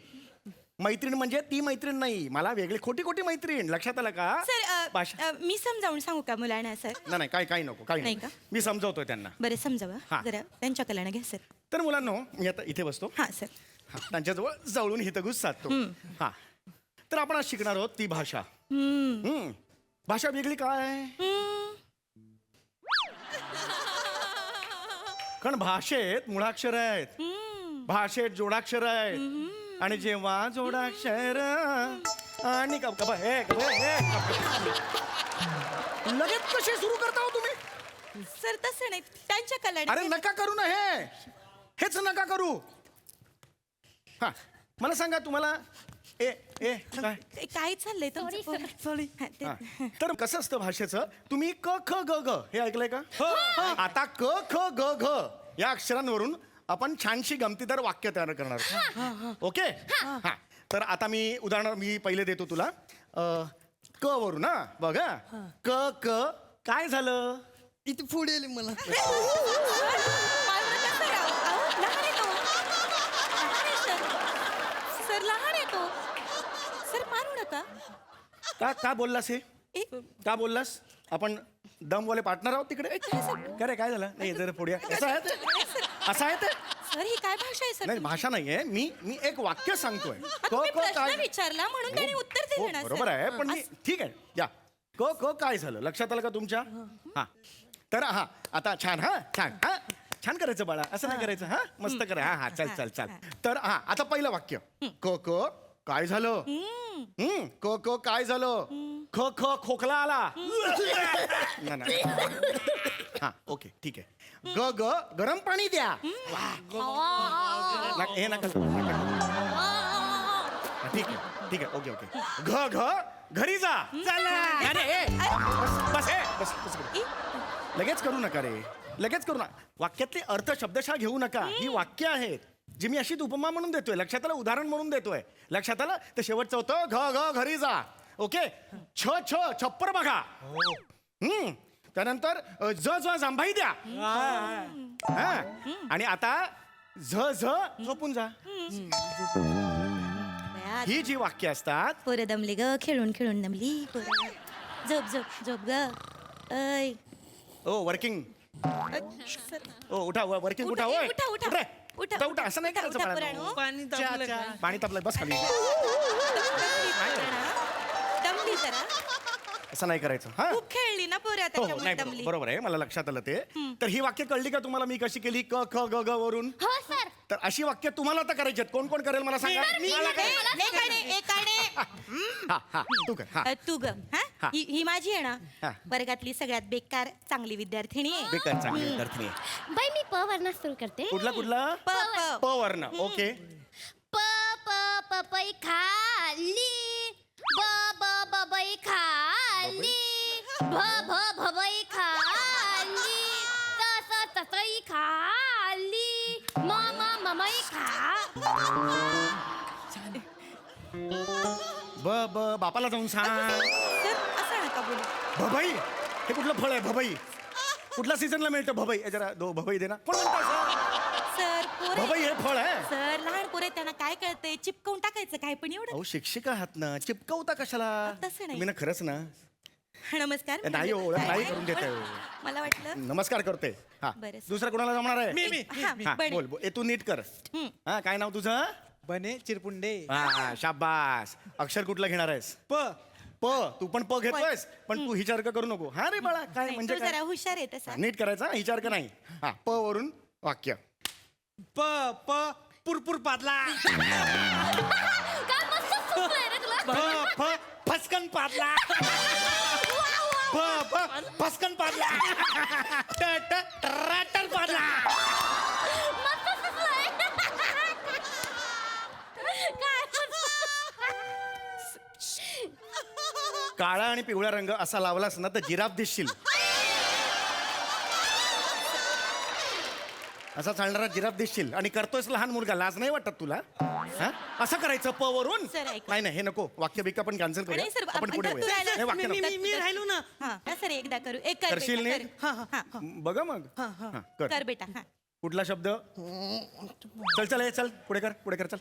मैत्रीण म्हणजे ती मैत्रीण नाही, मला वेगळी खोटी खोटी मैत्रीण. लक्षात आलं का? भाषा मी समजावून सांगू का मुलांना सर? नाही नाही, काही नको, काही नाही नको. का? मी समजवतोय त्यांना. बरं समजावा हा. जरा, त्यांच्या कलानं घ्या सर. तर मुलांनो, मी आता इथे बसतो. हा सर. हा, त्यांच्याजवळ जवळून हितगुज साधतो. हा तर आपण आज शिकणार आहोत ती भाषा. भाषा वेगळी काय? कारण भाषेत मुळाक्षर आहेत, भाषेत जोडाक्षर आहेत, आणि जेव्हा जोडाक्षर आणि लगेच कसे सुरू करता हो तुम्ही? सर तसं नाही, त्यांच्या कलानं. अरे नका करू ना, हेच नका करू. हा मला सांगा, तुम्हाला ए ए काय काय चाललंय तुमचं? Sorry, हा, ते- हा. तर कसं असतं भाषेचं, तुम्ही क ख ग घ हे ऐकलंय का? आता क ख ग घ या अक्षरांवरून आपण छानशी गमतीदार वाक्य तयार करणार आहोत. ओके? हा तर आता मी उदाहरण मी पहिले देतो तुला. क वरून ना बघा, क क काय झालं? इथे पुढे आली मला. मारू नका सर, अहो, लहान आहे तो. लहान आहे सर. सर लहान आहे तो. सर मारू नका. का बोललास हे? ए, का बोललास? आपण दमवाले पार्टनर आहोत तिकडे. काय रे, काय झालं? नाही जरा पुढे असं आहे ते, असं आहे ते. सर ही काय भाषा आहे सर? नाही भाषा नाहीये, मी एक वाक्य सांगतोय. तुम्ही प्रश्न विचारला म्हणून त्यांनी उत्तर हो, दिलं ना बरोबर आहे, पण मी ठीक आहे या. क क काय झालं लक्षात आलं का तुमच्या? हा तर हा आता छान, हा छान, हा छान करायचं बाळा, असं नाही करायचं. हा मस्त करा. हा हा चल चल चल. तर हा आता पहिलं वाक्य, क क काय झालं? क क काय झालं? ख ख खोकला आला. नाही, नाही. हा ओके ठीक आहे. ग ग गरम पाणी द्या. हे नका. ठीक आहे ठीक आहे, ओके ओके. घ घ घरी जा. अरे ए, बस बस इकडे. लगेच करू नका रे, लगेच करू नका. वाक्यातले अर्थ शब्दशः घेऊ नका. ही वाक्य आहेत जी मी अशीच उपमा म्हणून देतोय, लक्षात आलं, उदाहरण म्हणून देतोय. लक्षात आलं. तर शेवटचं होतं घ घरी जा. ओके. छप्पर बघा. त्यानंतर जांभाई द्या. हा. आणि आता झोपून जा. ही जी वाक्य असतात. पोरं दमली ग, खेळून खेळून दमली पोरं. झोप झोप झोप ग. ऐ ओ वर्किंग. ओ उठा वर्किंग उठा. उठा, ओय. उठा, उठा. उठ रे. उठा, उठा उठा असं नाही उठा, करायचं उठा, बाळांनो. पोरांनो. पाणी तापलं का? पाणी तापलंय बस खाली. दमली जरा. असं नाही करायचं. हा खूप खेळली ना पोरं हो त्याच्यामुळे नाही दमली. बरोबर आहे, मला लक्षात आलं ते. तर ही वाक्य कळली का तुम्हाला मी कशी केली क ख ग ग वरून? हो सर. तर अशी वाक्य तुम्हाला आता करायची आहेत. कोण कोण करेल मला सांगा. हा हा तू कर. हा तू ग. हा. हा ही माझी आहे हा. ना वर्गातली सगळ्यात बेकार चांगली विद्यार्थिनी आहे. बेकार चांगली विद्यार्थी आहे. बाई मी प वर्ण सुरू करते. कुठला प वर्ण. ओके. प प पपई खाली ब ब बबई खाली भ भ भबई खाली त स तसई खाली म म ममई खा. बापाला जाऊन सांग. असं नका बोलू. भबाई हे कुठलं फळ आहे? भबाई कुठल्या सीझनला मिळतं? भबाई जरा दो भबाई दे ना. कोण म्हणतं सर पोरे भबाई हे फळ आहे? सर लहान पोरे त्यांना काय कळतंय चिपकवून टाकायचं काय पण एवढं. अहो शिक्षिका आहात ना, चिपकवता कशाला? तसं नाही. मी ना खरंच ना नमस्कार. नाही ओळख नाही करून देत आहे. मला वाटलं नमस्कार करते. हा बरं. दुसरा कोणाला जमणार आहे? हा, हा बने. बोल बोल. तू नीट कर. हा काय नाव तुझं? बने चिरपुंडे. हा शाबास. अक्षर कुठलं घेणार आहेस? प तू पण प घेतोयस पण तू हिचार करू नको. हा रे बाळा काय नाही, म्हणजे तू काय? जरा हुशार आहे तसा. नीट करायचा हिचार का नाही. हा प वरून वाक्य. प पुरपुर पादला. काय मस्त सुचलंय रे तुला. फसकन पादला. फसकन पादला. ट्रॅक्टर पादला. मस्त सुचलंय. काय काळा आणि पिवळा रंग असा लावलास ना तर जिराफ दिसशील. असा चालणारा जिराफ दिसशील. आणि करतोयस लहान मुलगा. लाज नाही वाटत तुला? हा असं करायचं प वरून? सर, ऐका. नाही नाही हे नको. वाक्य बिक्य आपण कॅन्सल नाही सर, करूया. आपण पुढे तू वळूया. राहिला. हे वाक्य नको. मी राहिलो ना. हा सर एकदा करू. एक कर करशील बेटा, नीट? कर. हा, बघा मग. हा, कर. कर बेटा. हा. कुठला शब्द? चल हे चल पुढे कर चल.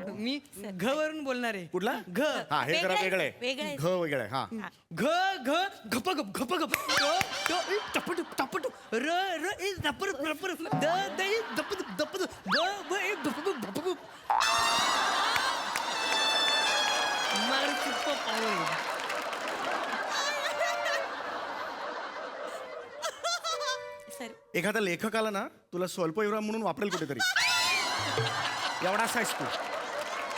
मी घ वरून बोलणार आहे. कुठला? घ. हा हे जरा वेगळं वेगळं आहे. आहे. घ वेगळं आहे. हा घ घपगप घपगप टपटुप टपटुप र र ए दपर दपर द द ए दपदुप दपदुप ब ब ए दपदुप दपदुप. मार सुप्प पावर. सर एखादा लेखक आला ना तुला स्वल्पविराम म्हणून वापरेल कुठेतरी. एवढासा आहेस तू.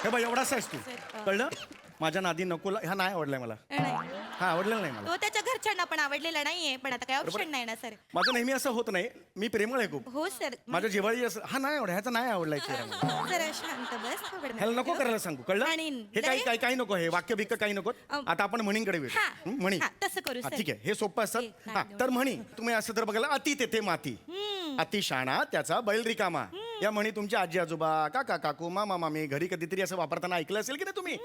हे बघ एवढासा आहेस तू. कळलं? माझ्या नादी नको ह्या नाही आवडलाय मला. नाही हा आवडलेला नाही मला. तो त्याच्या घरच्यांना पण आवडलेला नाहीये पण आता काय ऑप्शन नाही ना सर. माझं नेहमी असं होत नाही. मी प्रेमळ आहे खूप. हो सर. माझ्या जिव्हाळी असं हा नाही आवडला ह्याचा नाही आवडलाय चेहरा मला. जरा शांत बस. आवडणार. ह्याला नको करायला सांगू. कळलं? आणि हे काही काही नको. हे वाक्य बिक्य काही नको. आता आपण म्हणींकडे हा, वेळ म्हणी. हा, तसं करू, हा, सर. ठीक आहे. हे सोपं हे, असतात. हा नाही, तर म्हणी तुम्ही असं जर बघायला अति तेथे माती. अति शाणा त्याचा बैल रिकामा. या म्हणी तुमच्या आजी आजोबा काका काकू मामा मामी घरी कधीतरी असं वापरताना ऐकलं असेल की नाही तुम्ही?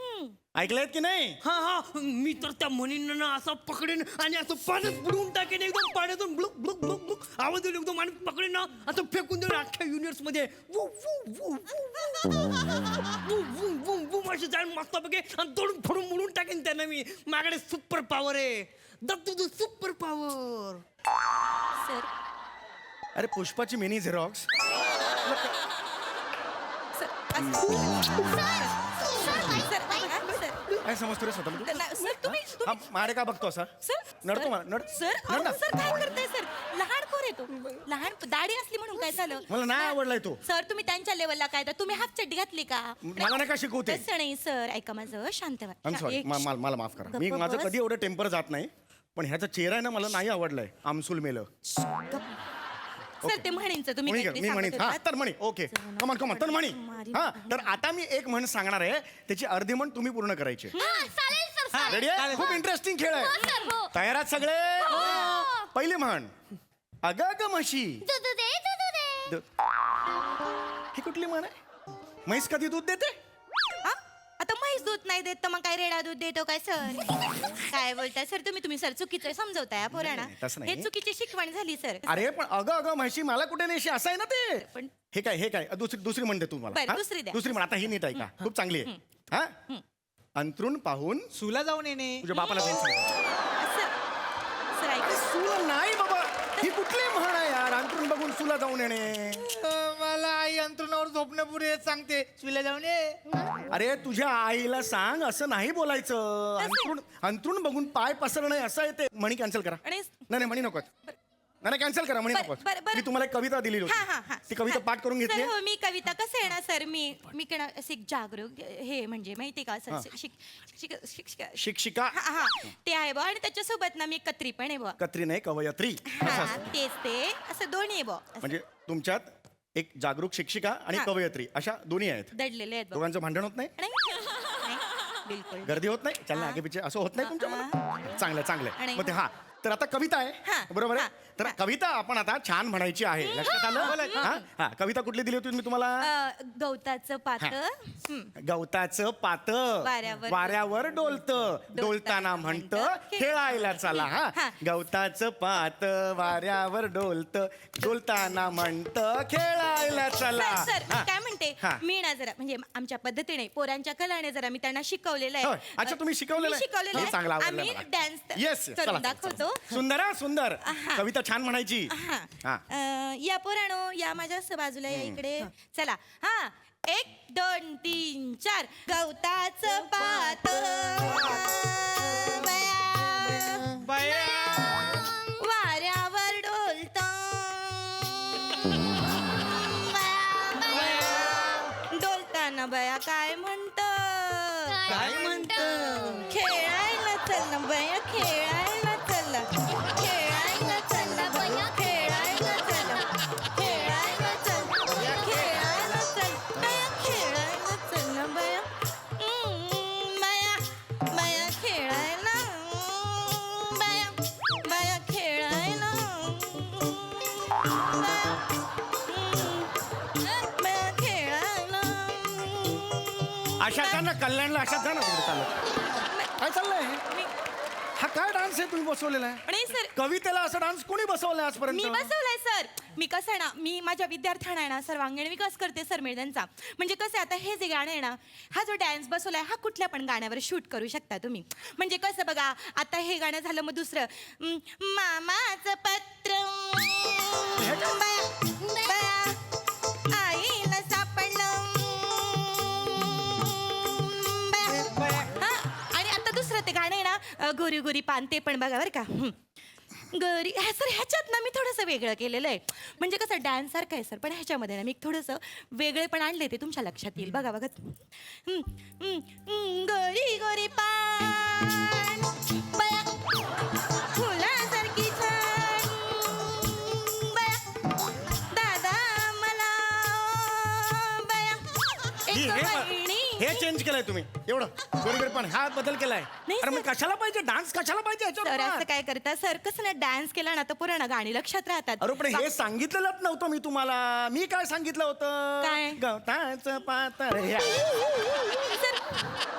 ऐकलंय की नाही? हा मी तर त्या म्हणींना ना असं पकडेन आणि असं पाण्यात बुडवून टाकेन. एकदम पाण्यातून ब्लुक ब्लुक ब्लुक ब्लुक आवाज येईल एकदम आणि पकडेन ना असं फेकून देऊन अख्ख्या युनिवर्स मध्ये वू, वू, वू, वू, वू, वू, वू, वू, वू, अशी जाऊन मस्त बघे आणि तोडून फोडून मुडून टाकेन त्यांना मी. माझ्याकडे सुपर पॉवर आहे. Dattu super power. सर अरे पुष्पाची मिनी झेरॉक्स. काय समजतो रे स्वतःला? सर तुम्ही हा मारे का बघतो असा? सर नडतो मला नड सर नड ना. सर काय करताय सर. लहान पोर आहे तो. लहान दाढी असली म्हणून काय झालं? मला नाही आवडलाय तो. सर तुम्ही त्यांच्या लेवलला काय तर तुम्ही हाफ चड्डी घातली का? मला नाही का शिकवते? तसं नाही सर. ऐका माझं शांत व्हा. सॉरी मला माफ करा. मी गप्प माझं बस. कधी एवढं टेम्पर जात नाही. पण ह्याचा चेहरा आहे ना मला नाही आवडलाय. आमसूल मेलं. सर ते म्हणींचं तुम्ही म्हणी काहीतरी मी म्हणी सांगत हा होतात. तर म्हणी ओके कमान कमान तर म्हणी. हा तर आता मी एक म्हण सांगणार आहे त्याची अर्धी म्हण तुम्ही पूर्ण करायची. हा, चालेल सर हा रेडी आहे खूप इंटरेस्टिंग खेळ आहे तयार आहात सगळे पहिली म्हण अग ग म्हशी दुधू दे दुधू दे ही कुठली म्हण आहे म्हैस कधी दूध देते हा? आता म्हैस दूध नाही देत तर मग काय रेडा दूध देतो काय सर काय बोलताय सर तुम्ही सर चुकीचं समजवताय पोरांना नाही, तसं नाही. हे चुकीची शिकवण झाली सर अरे पण अगं म्हशी मला कुठे नेशी असं आहे ना ते पण हे काय दुसरी म्हण दे तू मला बरं, हा? दुसरी द्या. दुसरी म्हण आता ही नीट आहे का खूप चांगली आहे हा अंतरून पाहून सुला जाऊन येणे तुझ्या बापाला जाऊन सांग सर ऐका सुला नाही बाबा ही कुठली म्हण आहे यार अंतरून बघून सुला जाऊन येणे मला आई अंतरुणावर झोपण्यापूर्वी सांगते सुला जाऊन ये अरे तुझ्या आईला सांग असं नाही बोलायचं अंतरून बघून पाय पसरणं असं आहे ते म्हणी कॅन्सल करा आणि नाही म्हणी नको नाही कॅन्सल करा म्हणी नको बरं. मी तुम्हाला एक कविता दिली हा, हा, हा. होती ती कविता पाठ करून घेतली सर हो मी कविता कसं आहे ना सर मी असे एक जागरूक हे म्हणजे माहिती का असं शिक्षिका हा हा ते आहे बा आणि त्याच्यासोबत ना मी कत्री पण आहे बा कत्री नाही कवयत्री हा तेच ते असं दोन्ही आहे बा म्हणजे तुमच्यात एक जागरूक शिक्षिका आणि हा. कवयत्री अशा दोन्ही आहेत दडलेले आहेत बा दोघांचं भांडण होत नाही नाही, बिलकुल गर्दी होत नाही चाललं आगे पिछे असं होत नाही तुमच्या चांगलं आणि- मग ते हा तर आता कविता हा, आहे बरोबर आहे तर कविता आपण आता छान म्हणायची आहे लक्षात आलं हा हा कविता कुठली दिली होती मी तुम्हाला गवताचं पात गवताचं पात वाऱ्यावर- वाऱ्यावर डोलत डोलताना म्हणत खेळायला चला हा हा. गवताचं पात वाऱ्यावर डोलत डोलताना म्हणत खेळायला चला सर हा. काय म्हणते हा. मी ना जरा म्हणजे आमच्या पद्धतीने पोरांच्या कलाने जरा मी त्यांना शिकवलेलं होय. आहे अच्छा तुम्ही शिकवलेलं आहे? शिकवलेलं हे चांगलं आहे आवडलं आम्ही मला. डान्स येस करून दाखवतो सुंदर हा, सुंदर हा. कविता छान म्हणायची हा. हा. या पोरानो या माझ्या बाजूला या इकडे चला हा 1 2 3 4 गवताचं पात वाऱ्यावर डोलत डोलताना बया काय म्हणत काय म्हणतं? खेळायला चल ना बया खेळायला चल खेळायला चल ना बया खेळायला चल खेळायला चल खेळायला चल बया खेळायला चल ना बया बया बया खेळायला बया बया खेळायला बया खेळायला अशा जा ना कल्याणला अशा जा ना तिकडे चालत काय चाललंय मी हा काय डान्स आहे तुम्ही बसवलेला आहे नाही सर कवितेला असा डान्स कोणी बसवलाय मी आजपर्यंत बसवलाय सर मी कसं आहे ना मी माझ्या विद्यार्थ्यांना आहे ना सर्वांगीण विकास करते सर मी त्यांचा म्हणजे कसं आहे आता हे जे गाणं आहे ना हा जो डान्स बसवलाय हा कुठल्या पण गाण्यावर शूट करू शकता तुम्ही म्हणजे कसं बघा आता हे गाणं झालं मग दुसरं मामाचं पत्र बया, बया, आईला सापडलं बया. हा, आणि आता दुसरं ते गाणं आहे ना गोरी गोरी पान ते पण बघा बरं का गरी सर ह्याच्यात ना मी थोडंसं वेगळं केलेलं आहे म्हणजे कसं डान्स सारखं आहे सर पण ह्याच्यामध्ये ना मी थोडंसं वेगळे पण आणले ते तुमच्या लक्षात येईल बघा बघा गोरी गोरी पान बया फुलासारखी छान बया दादा मला बया एक बहिणी हे चेंज केलंय तुम्ही एवढं गोरी पण हा बदल केलाय नाही, अरे मग सर. कशाला पाहिजे डान्स कशाला पाहिजे सर असं याच्यावर काय करता सर कसं ना डान्स केला ना तर पुराणा गाणी लक्षात राहतात अरे पण हे सांगितलेलंच नव्हतं मी तुम्हाला मी काय सांगितलं होतं काय? गवताचं पातर सर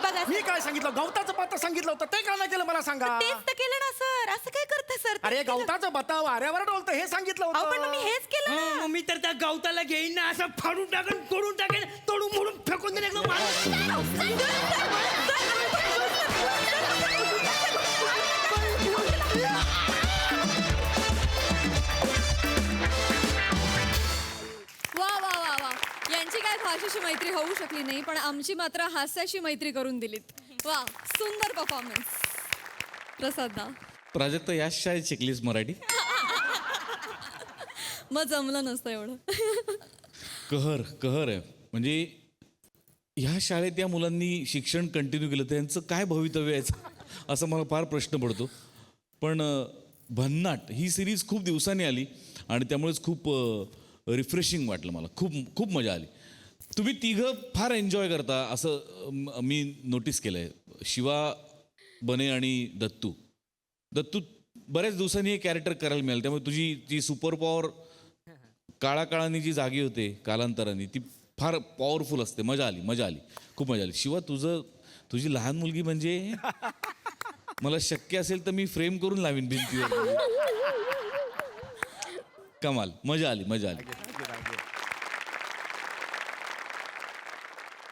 बघा मी काय सांगितलं गवताचं पात्र सांगितलं होतं ते का नाही केलं मला सांगा तेच तर केलं ना सर असं काय करता सर अरे गवताचं बता वाऱ्यावर डोलतं हे सांगितलं अहो पण मग मी होतं हेच केलं ना. मग मी तर त्या गवताला घेईन ना असं फाडून टाकेन तोडून टाकेन तोडून मोडून फेकून देईन एकदम वा वा वा वा यांची काय भाषेशी मैत्री होऊ शकली नाही पण आमची मात्र हास्याची मैत्री करून दिलीत वा सुंदर परफॉर्मन्स प्रसाद प्राजक्त याच शाळेत शिकलीस मराठी मग जमलं नसतं एवढं कहर आहे म्हणजे ह्या शाळेत या मुलांनी शिक्षण कंटिन्यू केलं तर यांचं काय भवितव्य आहे असं मला फार प्रश्न पडतो पण भन्नाट ही सिरीज खूप दिवसांनी आली आणि त्यामुळेच खूप रिफ्रेशिंग वाटलं मला खूप खूप मजा आली तुम्ही तिघं फार एन्जॉय करता असं मी नोटीस केलं आहे शिवा बने आणि दत्तू. दत्तू बऱ्याच दिवसांनी हे कॅरेक्टर करायला मिळालं, त्यामुळे तुझी जी सुपर पॉवर काळाकाळाने जी जागी होते कालांतराने, ती फार पॉवरफुल असते. मजा आली, मजा आली, खूप मजा आली. शिवा तुझी लहान मुलगी म्हणजे मला शक्य असेल तर मी फ्रेम करून लावीन भिंतीवर. कमाल, मजा आली, मजा आली.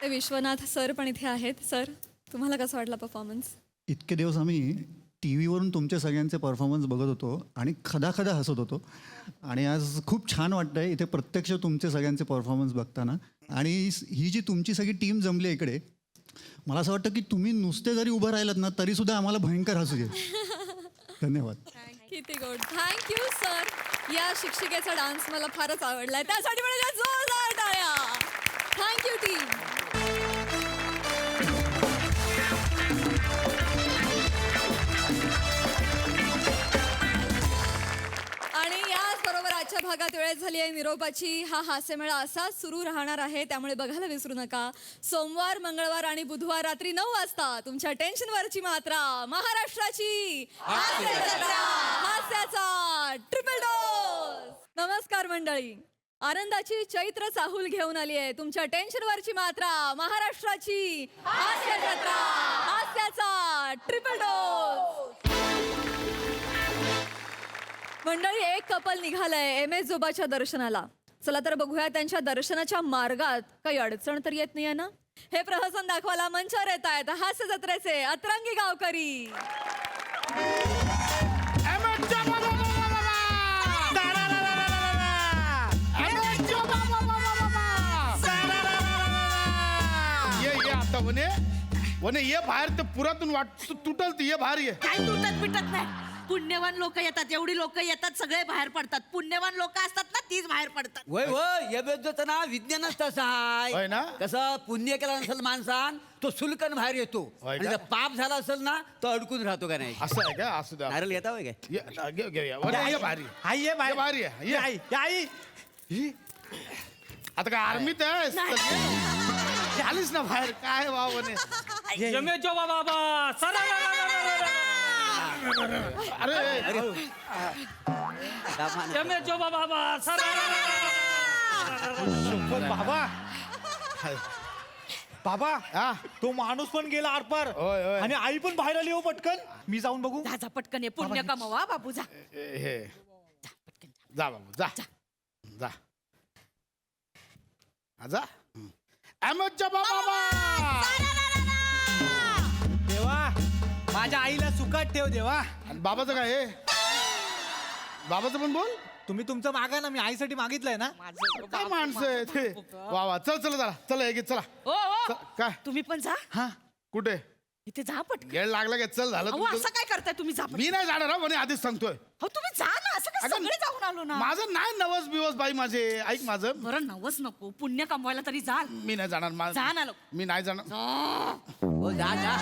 विश्वनाथ सर पण इथे आहेत. सर, तुम्हाला कसा वाटला परफॉर्मन्स? इतके दिवस आम्ही टी व्हीवरून तुमचे सगळ्यांचे परफॉर्मन्स बघत होतो आणि खदाखदा हसत होतो आणि आज खूप छान वाटतंय इथे प्रत्यक्ष तुमचे सगळ्यांचे परफॉर्मन्स बघताना. आणि ही जी तुमची सगळी टीम जमली आहे इकडे, मला असं वाटतं की तुम्ही नुसते जरी उभं राहिलात ना तरी सुद्धा आम्हाला भयंकर हसू येईल. धन्यवाद. किती गुड. Thank you sir. या शिक्षिकेचा डान्स मला फारच आवडलाय, त्यासाठी मला जोरदार टाळ्या. Thank you team. आणि याचबरोबर आजच्या भागात वेळ झाली आहे निरोपाची. हा हास्यमेळा असाच सुरू राहणार आहे, त्यामुळे बघायला विसरू नका. सोमवार, मंगळवार आणि बुधवार रात्री 9 वाजता तुमच्या टेन्शनवरची मात्रा, महाराष्ट्राची हास्याचा ट्रिपल डोस. नमस्कार मंडळी, आनंदाची चैत्र चाहूल घेऊन आली आहे. तुमच्या टेन्शनवरची मात्रा, महाराष्ट्राची हास्याचा ट्रिपल डोस. मंडळी, एक कपल निघालंय MS जोबाच्या दर्शनाला. चला तर बघूया त्यांच्या दर्शनाच्या मार्गात काही अडचण तर येत नाहीये ना. हे प्रहसन दाखवायला मंचावर येत आहेत हास्य जत्रेचे अतरंगी गावकरी. ये आता वने ये बाहेर, ते पुरातून वाट तुटल, ये बाहेर ये. काय तुटत पिटत नाही. पुण्यवान लोक येतात, एवढी लोक येतात, सगळे बाहेर पडतात. पुण्यवान लोक असतात ना, तीच बाहेर पडतात. वय वय या बेद्दोचं ना विज्ञानच तसं होय आहे ना? कसं पुण्य केला नसेल माणसान तो सुलकन बाहेर येतो होय आणि का? जर पाप झाला असेल ना तो अडकून राहतो का नाही. असं आहे का? असू द्या. नारळ घेता होय काय? घेऊया. वने ये बाहेर ये. आई ये ये बाहेर ये. ये. आई ही. आता काय आर्मीत आहेस? आलीस ना बाहेर. काय वावने. जमेचो बाबा अरे जमेचो बाबा बाबा बाबा हा तो माणूस पण गेला आरपार होय, होय. आणि आई पण बाहेर आली हो पटकन. मी जाऊन बघू. जा पटकन ये, पुण्य कमावा बाबू, जा. हे जा बाबू जा जा जा. अहमदच्या बाबा. देवा माझ्या आईला सुखात ठेव देवा. आणि बाबाचं काय हे? बाबाचं पण बोल. तुम्ही तुमचं मागा ना, मी आईसाठी मागितलंय ना. काय माणसं आहे ते. वा वा. चल चला चला एक चला. ओ चल, काय तुम्ही पण जा. हा कुठे इथे जा पटकन. गेळ लागला का? चल झालं अहो, तुमचं. असं काय करताय तुम्ही? जा पटकन. मी नाही जाणार म्हणे, आधीच सांगतोय. हो तुम्ही जा ना, असं काय अगं, सगळे जाऊन आलो ना. माझं नाही नवस बिवस बाई माझे. ऐक माझं. बरं नवस नको, पुण्य कमवायला तरी जाल. मी नाही जाणार. जा ना लोक. मी नाही जाणार. हो जा जा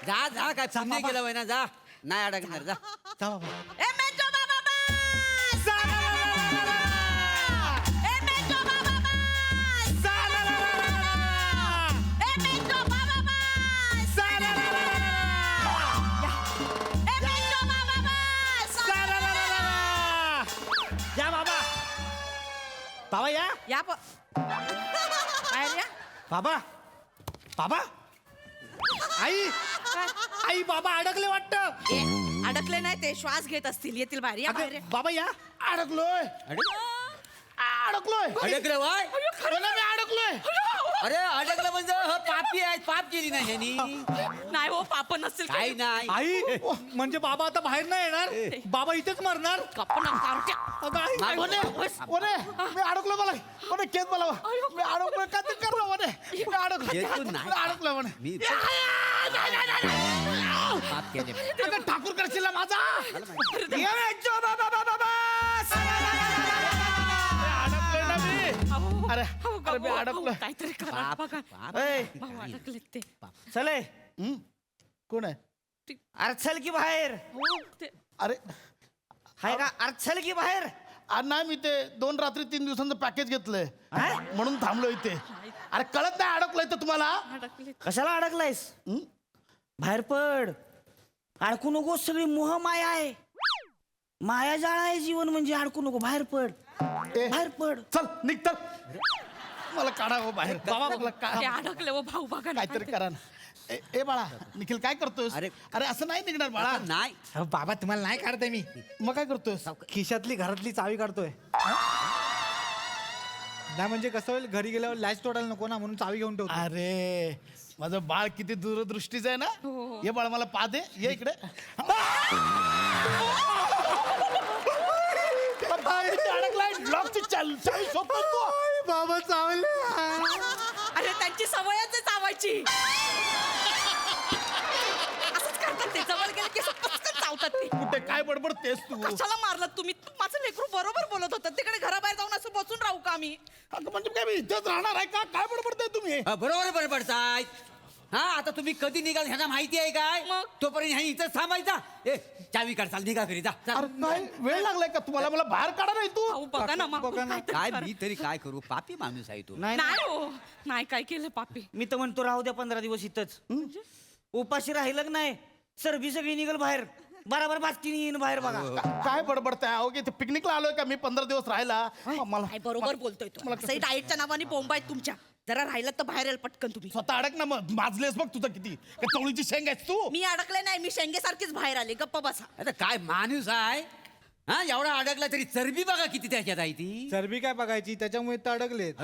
जा जा काय पुण्य केलं वय ना. जा नाही अडकणार. जा जा बाबा. ए मेजो बाबा बस! ए मेजो बाबा बस! ए मेजो बाबा बस! ए मेजो बाबा बस! या बाबा. बाबा या. या बाहेर या. बाबा बाबा आई आई बाबा अडकले वाटतं. ए, अडकले नाही ते, श्वास घेत असतील. येतील बाहेर. या बाहेर या. बाबा या. अडकलोय. अडकलोय. अडकलं वय. बोला, मी अडकलोय. अरे अडकलं म्हणजे हो, पापी आहे. पाप केली नाही ह्यांनी. नाही हो, पाप नसेल काही नाही. आई म्हणजे बाबा आता बाहेर नाही येणार. बाबा इथेच मरणार. आपण अगं, आई. ओने मी अडकलो. मला ओने केस मला. मी अडकलोय. का ते करतो ओने. मी अडकलोय. हे तू नाही. मी अडकलोय म्हणे. मी पाप केले. अगं, ठाकूर करशील ना माझा. ये मेजो बाबा बाबा बस. अडकलोय ना मी. अरे अरे मी अडकलोय. काहीतरी करा पाप बघा. पाप. भाऊ अडकले ते. चले कोण आहे? अरे चल की बाहेर. हो, ते अरे हाय का? अरे चल की बाहेर. नाही मी ते 2 रात्री 3 दिवसांचं पॅकेज घेतलंय म्हणून थांबलो इथे. अरे कळत नाही अडकलोय तर तुम्हाला. कशाला अडकलायस बाहेर पड. अडकू नको, सगळी मोह माया आहे. माया जाळ आहे जीवन म्हणजे. अडकू नको, बाहेर पड. बाहेर पड. चल निघ तर. मला काढा हो बाहेर. बाबा ते अडकले हो भाऊ बघा ना. काहीतरी करा ना. ए बाळा निखिल काय करतोस? अरे असं नाही निघणार बाळा. नाही बाबा तुम्हाला नाही काढताय मी. मग काय करतोस? खिशातली घरातली चावी काढतोय. नाही म्हणजे कसं होईल, घरी गेल्यावर लॅच तोडायला नको ना, म्हणून चावी घेऊन ठेवतो. अरे माझं बाळ किती दूरदृष्टीचं आहे ना. ये बाळ मला पा दे. ये इकडे. अडकलाय लॉकची चावी शोधतो. बाबा चावले. अरे त्यांची सवयच आहे चावायची. असंच करतात ते. जवळ गेले की पटकन चावतात ते. कुठे काय बडबडतेस तू? कशाला मारलं तुम्ही? माझं लेकरू बरोबर बोलत होतं. तिकडे घराबाहेर जाऊन असं बसून राहू का आम्ही? अगं म्हणजे काय मी इथेच राहणार आहे का? काय बडबडताय तुम्ही? बरोबर बडबडताय. हा आता तुम्ही कधी निघाल ह्यांना माहिती आहे काय? तोपर्यंत ह्या इथंच थांबायचा. ए चावी काढ, चाल निघा घरी जा. अरे काय वेळ लागलाय का तुम्हाला? मला बाहेर काढा नाही तू. भाऊ बघा ना मग. काय मी तरी काय करू? पापी माणूस आहे तू. नाही नाही हो, नाही काय केलं पापी. मी तर म्हणतो राहू द्या 15 दिवस इथंच. उपाशी राहिलं नाही, सर्वी सगळी निघल बाहेर. बराबर बास्तीने येईन बाहेर बघा. काय बडबडताय? अहो इथे पिकनिकला आलोय का मी 15 दिवस राहायला? मला काय बरोबर बोलतोय तू. असंही डाएटच्या नावाने बोंब आहेत तुमच्या. जरा राहिलं तर बाहेर येईल पटकन तुम्ही. स्वतः अडक ना मग. माजलेस बघ तुझं किती. का चवळीची शेंग आहेस तू? मी अडकले नाही, मी शेंगेसारखीच बाहेर आले. गप्प बसा. आता काय माणूस आहे? हा एवढा अडकला तरी चरबी बघा किती त्याच्यात आहे ती. चरबी काय बघायची, त्याच्यामुळे तर अडकलेत.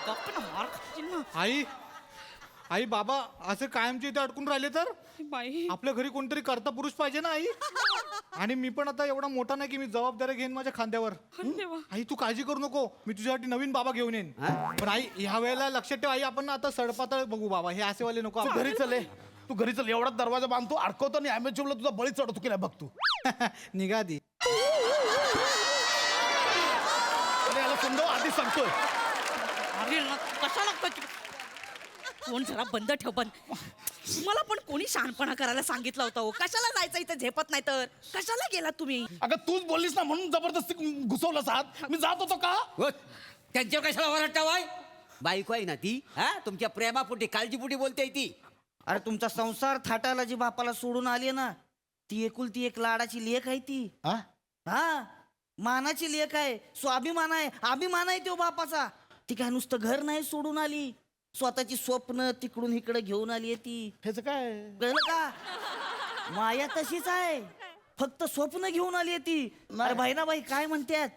गप्प ना, मार खाशील ना. आई बाबा असं कायमचे इथे अडकून राहिले तर बाई आपल्या घरी कोणतरी कर्ता पुरुष पाहिजे ना आई. आणि मी पण आता एवढा मोठा नाही की मी जबाबदारी घेईन माझ्या खांद्यावर. आई तू काळजी करू नको, मी तुझ्यासाठी नवीन बाबा घेऊन येईन. पण आई ह्या वेळेला लक्षात ठेव आई, आपण आता सडपातळ बघू बाबा. हे असेवाले नको. तू घरी चले. तू घरी चल. एवढा दरवाजा बांधतो अडकवतो आणि अमेचूरला तुझा बळी चढवतो की नाही बघ तू. निघा आधी. अरे याला समजावं आधी सांगतोय. अरे कशाला फोन जरा बंद ठेव. बंद. मला पण कोणी शहाणपणा करायला सांगितलं होतं. कशाला जायचं इथे झेपत नाही तर? कशाला गेला तुम्ही? अगं तूच बोललीस ना म्हणून जबरदस्ती घुसवलंस आत. मी जात होतो का? त्यांच्यावर कशाला वरटावाय? बायको आहे ना ती. हा तुमच्या प्रेमापोटी काळजीपोटी बोलते ती. अरे तुमचा संसार थाटायला जी बापाला सोडून आली ना, ती एकुलती एक लाडाची लेख आहे ती. हा मानाची लेख आहे. स्वाभिमान आहे, अभिमान आहे तो बापाचा. ती काय नुसतं घर नाही सोडून आली, स्वतःची स्वप्न तिकडून इकडे घेऊन आली ती. ह्याच काय कळलं का? माया तशीच आहे, फक्त स्वप्न घेऊन आली ती. अरे बहिणाबाई काय म्हणतात?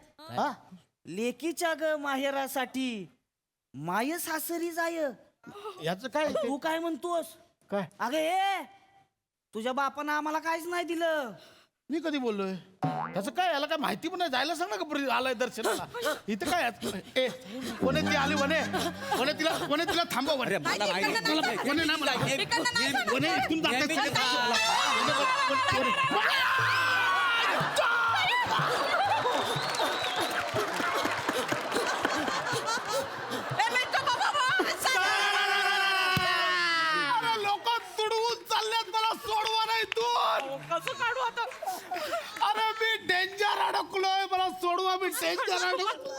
लेकीच्या ग माहेरासाठी माय सासरी जाय. याच काय? तू काय म्हणतोस? काय? अगं हे तुझ्या बापानं आम्हाला काहीच नाही दिलं. मी कधी बोललोय? त्याचं काय? याला काय माहिती पण नाही. जायला सांग ना का आलाय दर्शनाला. इथं काय ए कोणी ती आली वने तिला थांबव. वने नाही मला. वने इथून लोक तुडवून चालल्यात मला. सोडवा नाही तू. कसं काढू आता? अरे मी डेंजर अडकलोय. मला सोडवा. मी डेंजर अडकलो.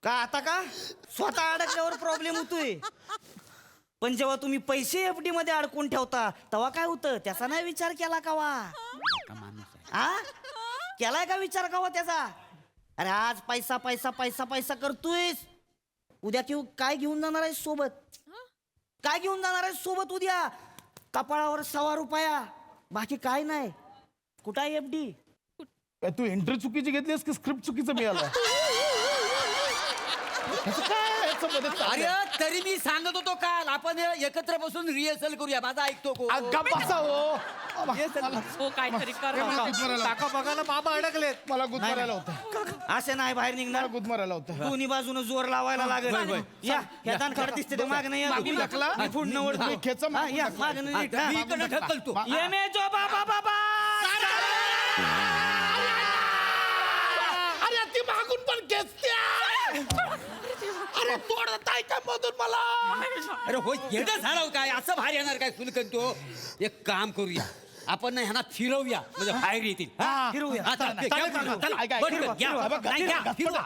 का आता का स्वतः अडकल्यावर प्रॉब्लेम होतोय, पण जेव्हा तुम्ही पैसे एफडी मध्ये अडकून ठेवता तेव्हा काय होतं त्याचा नाही विचार केला का वा? हा केलाय का विचार का वा त्याचा? अरे आज पैसा पैसा पैसा पैसा करतोयस, उद्या काय घेऊन जाणार आहे सोबत? काय घेऊन जाणार आहे सोबत उद्या? कपाळावर 1.25 रुपया, बाकी काय नाही. कुठं आहे एफडी? तू एंट्री चुकीची घेतलीस की स्क्रिप्ट चुकीचं मिळालं? अरे तरी मी सांगत होतो काल आपण एकत्र बसून रिहर्सल करूया. माझा ऐकतो को? हो काहीतरी कर. काका बघायला बाबा अडकलेत. मला गुदमारायला होतं. असे नाही बाहेर निघणार. गुदमारायला होतं. दोन्ही बाजूनं जोर लावायला लागेल. या ह्या खड दिसते माग नाही. पुढनं ढकलतो. अरे ती मागून पण खेचते. अरे तोडत आहे का मधून मला? अरे हो येणं झालं काय? असं बाहेर येणार काय? सुलकन तो एक काम करूया. आपण ना ह्यांना फिरवूया म्हणजे बाहेर येतील हा. फिरवूया हा, चला, चालेल, घ्या चालेल, फिरवून. चला, ऐका, बरं, फिरवा, घ्या. फिरवा. नाही, घ्या, फिरवा.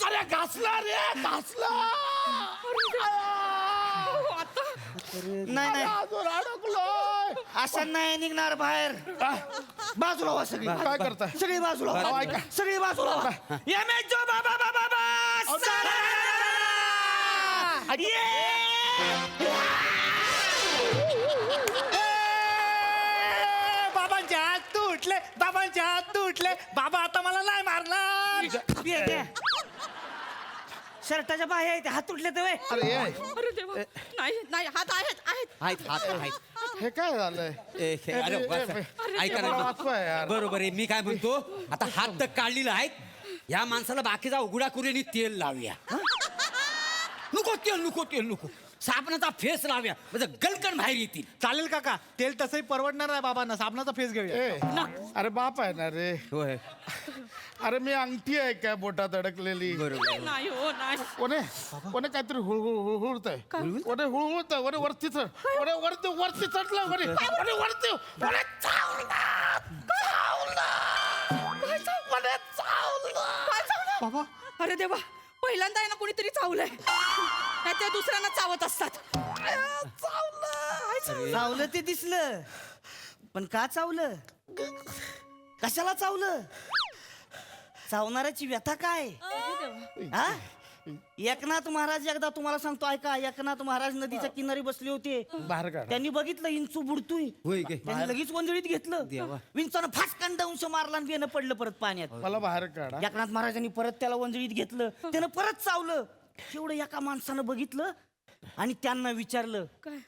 अरे घासला रे घासला नाही नाही अजून अडकलोय. असं नाही निघणार बाहेर बाजूला व्हा सगळी काय करताय? सगळी बाजूला व्हा. ऐका. सगळी बाजूला व्हा. एमेजो बाबा बाबा बाबा बाबांचे हात तुटले बाबांचे हात तुटले बाबा आता मला नाही मारणार. शर्टाच्या बाह्या आहेत हात तुटले तर वे. अरे ये. अरे देवा नाही नाही हात आहेत आहेत हात हात हे काय झालंय अरे बस. ऐका मला ना वाचवाय यार. बरोबर आहे मी काय म्हणतो आता हात तर काढलेला आहे या माणसाला बाकीचा उघडा करून तेल लावूया नको तेल नको साबणाचा फेस लावूया म्हणजे गलकन बाहेर येतील. चालेल काका तेल तसंही परवडणार नाही बाबांना साबणाचा फेस घेऊया. ए, अरे बाप आहे ना रे. होय अरे मी अंगठी आहे काय बोटात अडकलेली. बरोबर नाही हो नाही कोणे कोणे काहीतरी हुळहुळतय कोणे हुळहुळतय वरे वरती चढ वरे वरती चढला वरे वरे वरती वरे बाबा अरे देवा पहिल्यांदा आहे ना कोणीतरी चावलंय नाही ते दुसऱ्यांना चावत असतात चावलं ते दिसलं पण का चावलं कशाला चावलं चावणाऱ्याची व्यथा काय हा? एकनाथ महाराज एकदा तुम्हाला सांगतो ऐका एकनाथ महाराज नदीच्या किनारी बसले होते बाहेर काढ. त्यांनी बघितलं इंचू बुडतोय होय काय? त्यांनी लगेच वंजळीत घेतलं विंचानं फासकान दंश मारला आणि बेनं पडलं परत पाण्यात मला बाहेर काढा. एकनाथ महाराजांनी परत त्याला वंजळीत घेतलं त्यानं परत चावलं तेवढं एका माणसानं बघितलं आणि त्यांना विचारलं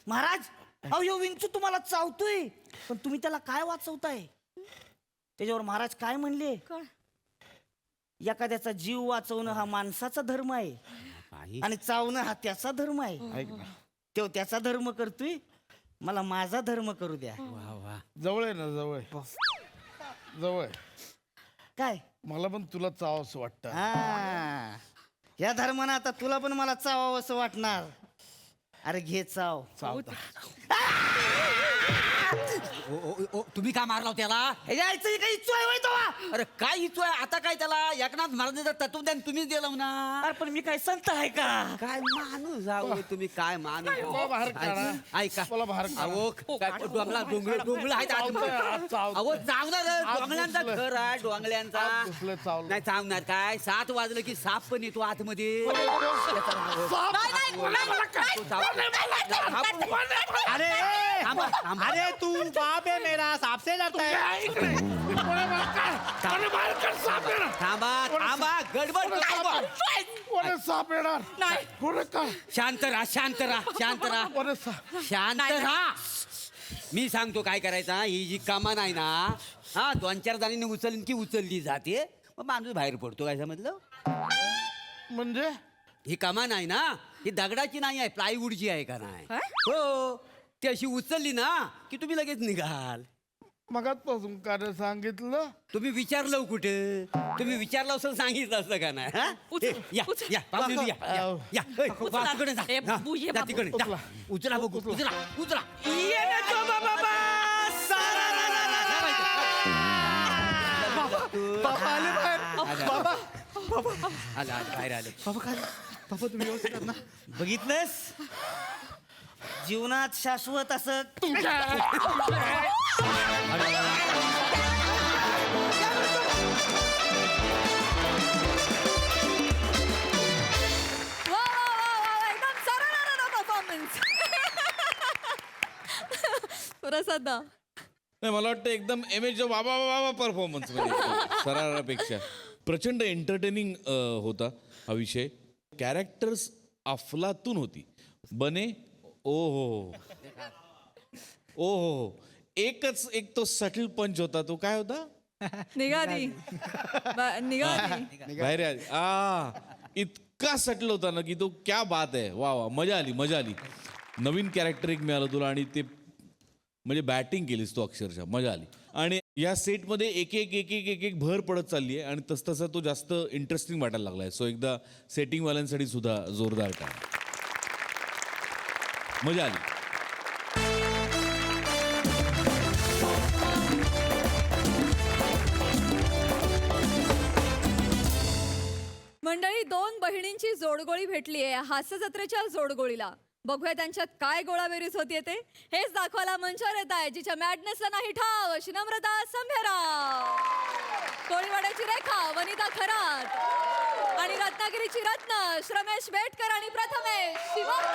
महाराज अहो ह्यो विंचू तुम्हाला चावतोय पण तुम्ही त्याला काय वाचवताय त्याच्यावर महाराज काय म्हणले एखाद्याचा जीव वाचवणं हा माणसाचा धर्म आहे आणि चावणं हा त्याचा धर्म आहे ऐक ना तो त्याचा धर्म करतोय मला माझा धर्म करू द्या जवळ आहे ना जवळ जवळ काय मला पण तुला चाव असं वाटतं. हा या धर्मानं आता तुला पण मला चावावं असं वाटणार अरे घे चाव तुम्ही का मारला हो त्याला यायचं काही इच्छा होय तेव्हा अरे काय इच्छा आहे आता काय त्याला एकनाथ महाराजांचं तत्वज्ञान तुम्हीच दिलं ना अरे पण मी काय संत आहे का काय माणूस जाऊ तुम्ही काय माणूस मला बाहेर काढा. ऐका मला बाहेर काढा. अहो काय डोंगळ आहेत आतमध्ये. अहो चावणार डोंगल्यांचा घर आहे डोंगल्यांचा घुसलं, चावलं. नाही चावणार काय 7 वाजलं की साप पण येतो आतमध्ये अरे थांबा, थांबा. अरे तू बाप है मेरा सांप से डरता है. थांबा गडबड थांबा. कोणे साप येणार नाही कोणे काय शांत राहा कोणे साप शांत राहा मी सांगतो काय करायचा ही जी कमान आहे ना हा 2-4 जणांनी उचलली जाते मग माणूस बाहेर पडतो काय समजलं म्हणजे ही कमान आहे ना ही दगडाची नाही आहे प्लायवूडची आहे का नाही हो ती अशी उचलली ना की तुम्ही लगेच निघाल मगाचपासून काय सांगितलं तुम्ही विचारलं कुठे तुम्ही विचारलं असं सांगितलं असतं का नाही हा? या पाहुणे, या तिकडे जा. ए, हा, बाबू, ये जा बाबू. तिकडे जा. उचला बघू उचला बाबा आले बाहेर बाबा आला बाहेर आले बाबा काय बाबा तुम्ही व्यवस्थित आहात ना बघितलंस जीवनात शाश्वत असं एकदम सरळ परफॉर्मन्स प्रसादा नाही मला वाटतं एकदम एमेजो बाबा बाबा परफॉर्मन्स सरारापेक्षा प्रचंड एंटरटेनिंग होता हा विषय कॅरेक्टर्स अफलातून होती बने ओ हो एकच एक तो सटल पंच होता तो काय होता निघाली बाहेर इतका सटल होता ना की तो क्या बात आहे वा वा मजा आली नवीन कॅरेक्टर एक मिळालं तुला आणि ते म्हणजे बॅटिंग केलीस तो अक्षरशः मजा आली आणि या सेटमध्ये एक एक भर पडत चालली आहे आणि तसं तो जास्त इंटरेस्टिंग वाटायला लागलाय सो एकदा सेटिंगवाल्यांसाठी सुद्धा जोरदार टाळ्या मजा आली. मंडळी, दोन बहिणींची जोडगोळी भेटली आहे हास्य जत्रेच्या जोडगोळीला. बघूया त्यांच्यात काय गोळाबेरीज होतीये ते. हेच दाखवायला मंचावर येत आहे जिच्या मॅडनेसला नाही ठाव अशी नम्रता संभेराव, कोळीवाड्याची रेखा वनिता खरात आणि रत्नागिरीची रत्न श्रमेश बेटकर आणि प्रथमेश शिवकर.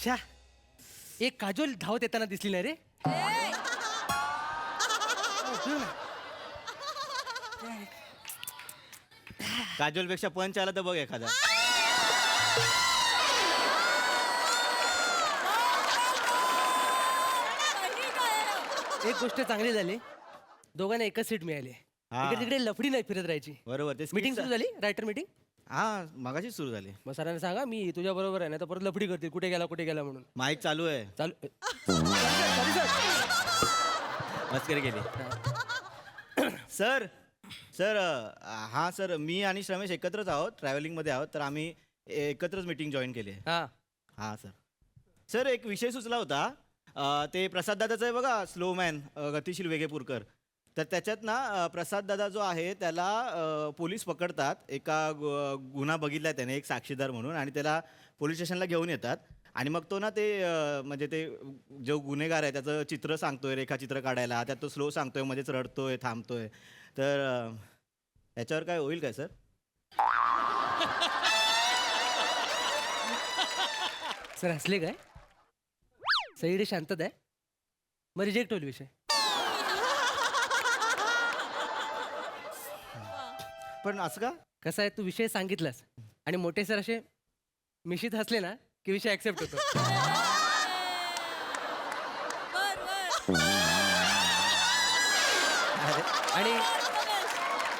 शा, एक काजोल धावत येताना दिसली नाही रे. काजोल पेक्षा पंच आला तर बघ एखादा. एक गोष्ट चांगली झाली, दोघांना एकच सीट मिळाली. हा. इकडे तिकडे लफडी नाही फिरत राहायची. बरोबर ते मीटिंग सुरू झाली, रायटर मीटिंग. हा मगाशी सुरू झाली. मग सरांना सांगा मी तुझ्या बरोबर आहे ना, तर परत लफडी करतील कुठे गेला म्हणून. माईक चालू आहे. चालू मस्करी केली. सर सर हा सर, मी आणि श्रमेश एकत्रच आहोत, ट्रॅव्हलिंगमध्ये आहोत, तर आम्ही एकत्रच मीटिंग जॉईन केली आहे. हा हां सर. सर एक विषय सुचला होता, ते प्रसाद दादाचं आहे बघा, स्लो मॅन गतिशील वेगेपूरकर. तर त्याच्यात ना प्रसाद दादा जो आहे त्याला पोलीस पकडतात, एका गुन्हा बघितला त्याने, एक साक्षीदार म्हणून, आणि त्याला पोलीस स्टेशनला घेऊन येतात. आणि मग तो ना ते म्हणजे ते जो गुन्हेगार आहे त्याचं चित्र सांगतोय, रेखाचित्र काढायला, त्यात तो स्लो सांगतोय, मध्येच रडतोय, थांबतोय. तर याच्यावर काय होईल काय सर? सर हसले काय? सईडे शांतता आहे, मग रिजेक्ट होईल विषय. पण असं का? कसं आहे, तू विषय सांगितलास आणि मोठे सर असे मिशीत हसले ना की विषय ऍक्सेप्ट होतो.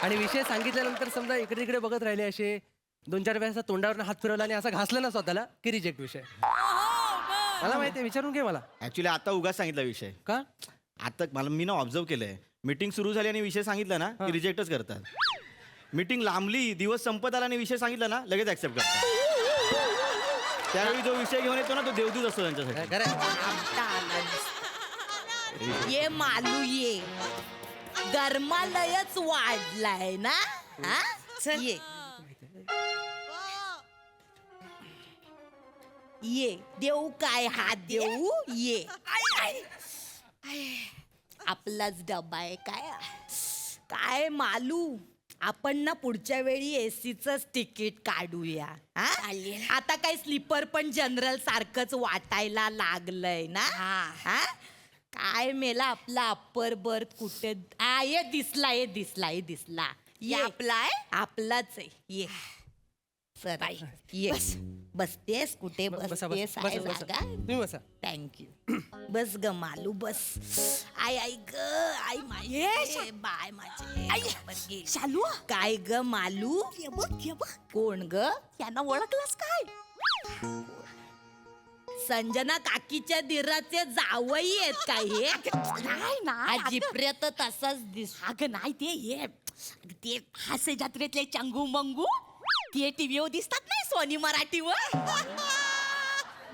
आणि विषय सांगितल्यानंतर समजा इकडे तिकडे बघत राहिले, असे 2-4 वेळा तोंडावर हात फिरवला आणि असं घासलं ना स्वतःला की रिजेक्ट विषय. मला माहिती आहे, विचारून घे मला. ऍक्च्युली आता उगाच सांगितला विषय. का? आता मी ना ऑब्झर्व केलंय, मीटिंग सुरू झाली आणि विषय सांगितला ना की रिजेक्टच करतात. मीटिंग लांबली, दिवस संपत आला आणि विषय सांगितला ना लगेच ऍक्सेप्ट करतात. त्यावेळी जो विषय घेऊन येतो ना तो देवदूत असतो त्यांच्यासाठी. ये मालू ये, गरमालयच वाढलाय ना. हा? ये ये देऊ काय हात देऊ ये. आपलाच डबा आहे काय. काय मालू, आपण ना पुढच्या वेळी एसीच तिकीट काढूया. हा? आता काय स्लीपर पण जनरल सारखंच वाटायला लागलंय ना. हा? काय मेला आपला अप्पर बर्थ कुठे. ये दिसला ये आपलाच आहे. ये सर ये. बसतेस कुठे बसतेस? तुम्ही बसा. थँक्यू. बस ग मालू बस. आई ग आई माय बाय माझे शालू. काय ग मालू, कोण ग? यांना ओळखलास काय? संजना काकीच्या दिराचे जावई आहेत काय हे? नाही ना, जिप्रेत तसाच दिस. अगं नाही, ते हास्य जत्रेतले चंगू मंगू, ते टीव्हीवर दिसतात नाही, सोनी मराठीवर.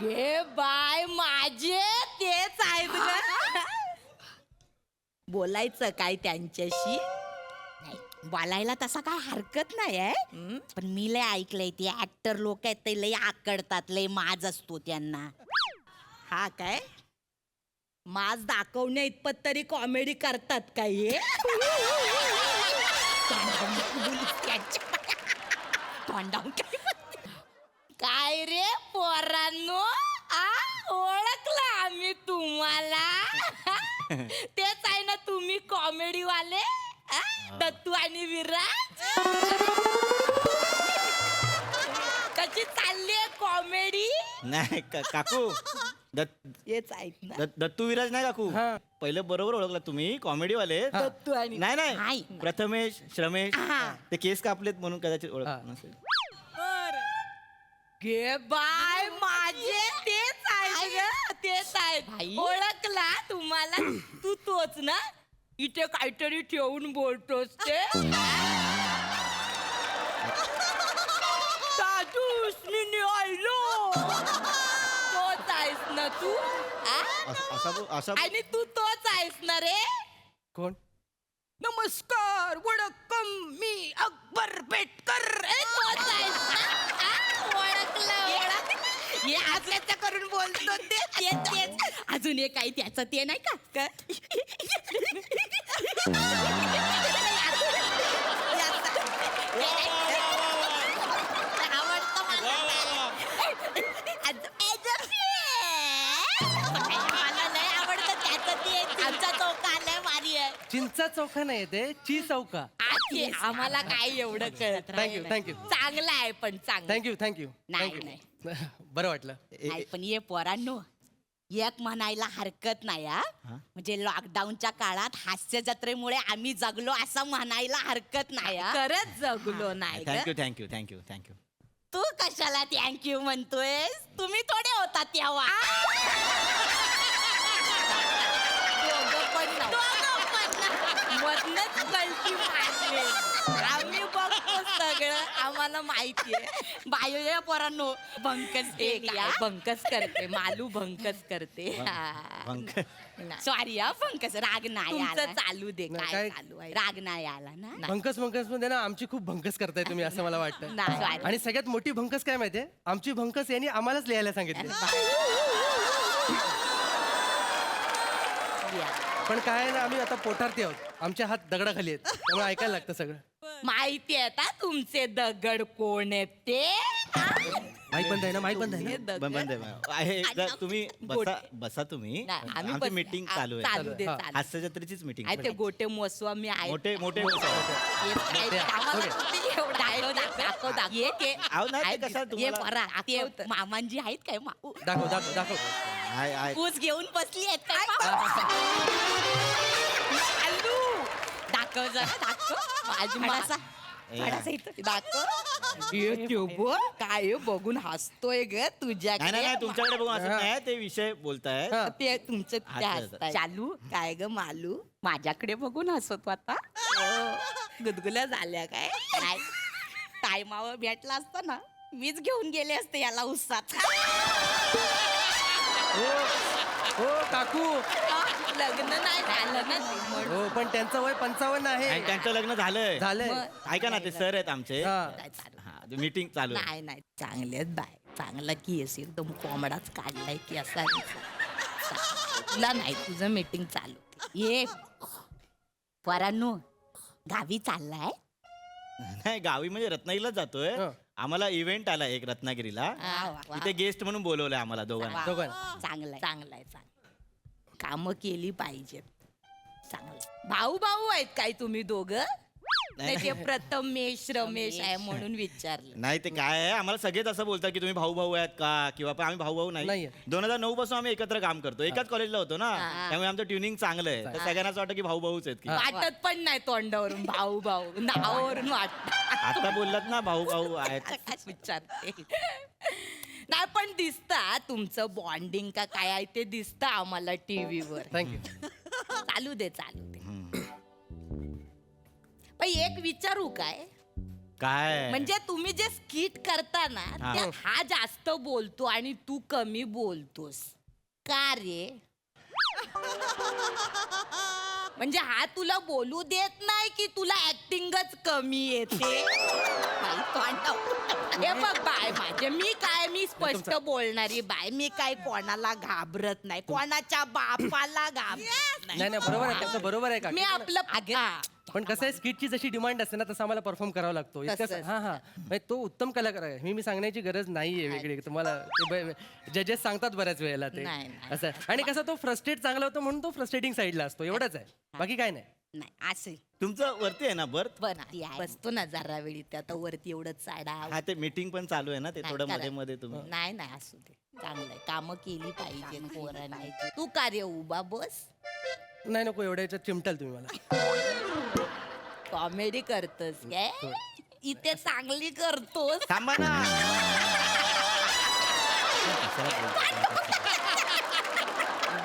गे बाय माझे तेच आहेत ग. बोलायचं काय त्यांच्याशी? बोलायला तसा काय हरकत नाही आहे, पण मी लय ऐकलंय ते ऍक्टर लोक आहेत ते लय आकडतात, लय माज असतो त्यांना. हा काय माज दाखवण्या इतपत तरी कॉमेडी करतात काय हे? काय रे पोरांनो, ओळखलं आम्ही तुम्हाला. तेच आहे ना तुम्ही कॉमेडी वाले, दत्तू आणि विराज. कशी चालली आहे कॉमेडी? नाही काकू, हेच आहेत ना. दत्तू विराज नाही काकू, पहिलं बरोबर ओळखला तुम्ही, कॉमेडी वाले. दत्तू आणि नाही प्रथमेश श्रमेश, ते केस कापलेत म्हणून कदाचित ओळख नसेल. गे बाय माझे तेच आहेत ग, तेच आहेत. ओळखला तुम्ही? मला तू तोच ना इथे काहीतरी ठेवून बोलतोस ते साधूस मी आयलो तोच आहेस ना तू आ? आणि तू तोच आहेस ना रे कोण? नमस्कार वडक्कम मी अकबर बेटकर तोच आहेस ना आ? ओळखलं हे असल्याचं करून बोलतो ते तेच अजून एक काही त्याचं ते नाही का आवडतं मला नाही आवडतं त्याचं ते आमचा चौका आलाय भारी आहे चिंचा चौका नाही ते ची चौका. आम्हाला काय एवढं कळत थँक्यू थँक्यू चांगलं आहे पण चांगलं थँक्यू नाही नाही बरं वाटलं. नाही, पण ये पोरांनो एक म्हणायला हरकत नाही हा म्हणजे लॉकडाऊनच्या काळात हास्य जत्रेमुळे आम्ही जगलो असं म्हणायला हरकत नाही हा. खरंच जगलो नाही ग. थँक्यू तू कशाला थँक्यू म्हणतोय तुम्ही थोडे होता तेव्हा मधनच गलती मारली आम्ही बघतो सगळं आम्हाला माहितीये बायो या पोरांनो भंकस भंकस करते मालू भंकस करते सॉरी हा भंकस राग नाही आला चालू दे काय काय? चालू आहे राग नाही आला ना भंकस मध्ये ना आमची खूप भंकस करताय तुम्ही असं मला वाटतं. नाही, sorry. आणि सगळ्यात मोठी भंकस काय माहितीये आमची भंकस यांनी आम्हालाच लिहायला सांगितली. पण काय आहे ना आम्ही आता पोटारती आहोत आमचे हात दगडाखाली आहेत त्यामुळे ऐकायला लागतं सगळं. माहिती आहे का तुमचे दगड कोण आहेत ते माईक बंद आहे ना माईक बंद आहे ना. तुम्ही बसा तुम्ही नाही, आम्ही आमची बस- मीटिंग आ, चालू चालू दे, आहे चालू. हास्य जत्रेचीच मीटिंग आहे ते गोटे मोस्वामी आहे मोठे दाखव ये ते अहो, नाही, ते आहेत, कशाला ये तुम्हाला- परा ते मामांजी आहेत काय दाखव ऊस घेऊन बसली आहेत काय आलू दाखव जरा दाखव माझी मासा दाखव काय बघून हसतोय ग तुझ्याकडे नाही तुमच्याकडे बघून असं नाही ते विषय बोलताय ते तुमचं हा, ते ते हसताय. चालू काय ग मालू माझ्याकडे बघून हसतो आता गुदगुल्या झाल्या काय नाही टायमावर भेटला असता ना मीच घेऊन गेले असते याला उत्सात हो काकू लग्न नाही झालं ना ते म्हणून. हो पण त्यांचं वय 55 आहे. आणि त्यांचं लग्न झालंय झालंय. ऐका ना ते सर आहेत आमचे हा. नाही चालू. मीटिंग चालू आहे. नाही चांगलेच बाय चांगला केस एकदम कोंबडाच काढलाय की असा तुला नाही तुझं मीटिंग चालू ये परांनो गावी चाललाय नाही गावी म्हणजे रत्नागिरीला जातोय हं. आम्हाला इव्हेंट आला एक रत्नागिरीला वा. तिथे गेस्ट म्हणून बोलवलंय आम्हाला दोघांना चांगलाय काम केली पाहिजेत चांगलं भाऊ आहेत काय तुम्ही दोघं नाही ते प्रथमेश रमेश आहे म्हणून विचारलं नाही ते काय आहे आम्हाला सगळेच असं बोलतात की तुम्ही भाऊ आहेत का किंवा पण आम्ही भाऊ नाही नाहीये. 2009 पासून आम्ही एकत्र काम करतो एकाच कॉलेजला होतो ना त्यामुळे आमचं ट्युनिंग चांगलं आहे तर सगळ्यांना असं वाटतं की भाऊच आहेत की वाटत पण नाही तोंडावरून भाऊ नावावरून वाटत आता बोललात ना भाऊ आहेत विचारते नाही पण दिसता तुमचं बॉन्डिंग का काय आहे ते दिसतं आम्हाला टीव्हीवर थँक्यू. चालू दे पण एक विचारू काय म्हणजे तुम्ही जे स्किट करता ना त्यात हा जास्त बोलतो आणि तू कमी बोलतोस का रे म्हणजे हा तुला बोलू देत नाही की तुला ऍक्टिंगच कमी येते हे बघ बाय माझे मी स्पष्ट बोलणारी बाय मी काय कोणाला घाबरत नाही कोणाच्या बापाला घाबरत नाही बरोबर आहे त्याचं बरोबर आहे मी का आपलं पण कसं आहे स्किटची जशी डिमांड असते ना तसं आम्हाला परफॉर्म करावा लागतो तसंच. म्हणजे तो उत्तम कलाकार आहे मी सांगण्याची गरज नाहीये वेगळी तुम्हाला जजेस सांगतात बऱ्याच वेळेला ते नाही. असं आणि कसं तो फ्रस्ट्रेट चांगला होतो म्हणून तो फ्रस्ट्रेटिंग साईडला असतो एवढंच आहे बाकी काय नाही. नाही असे तुमचं वरती आहे ना बर्थ बसतो ना जरा वेळी ते आता वरती एवढं चाडा हा ते मीटिंग पण चालू आहे ना ते थोडं नाही, मध्ये मध्ये तुम्ही नाही असू दे चांगलंय काम केली पाहिजे पोरांनी तू का रे उभा बस नाही नको एवढ्या याच्यात चिमटाल तुम्ही मला कॉमेडी करतोस काय इथे चांगली करतोस थांबा ना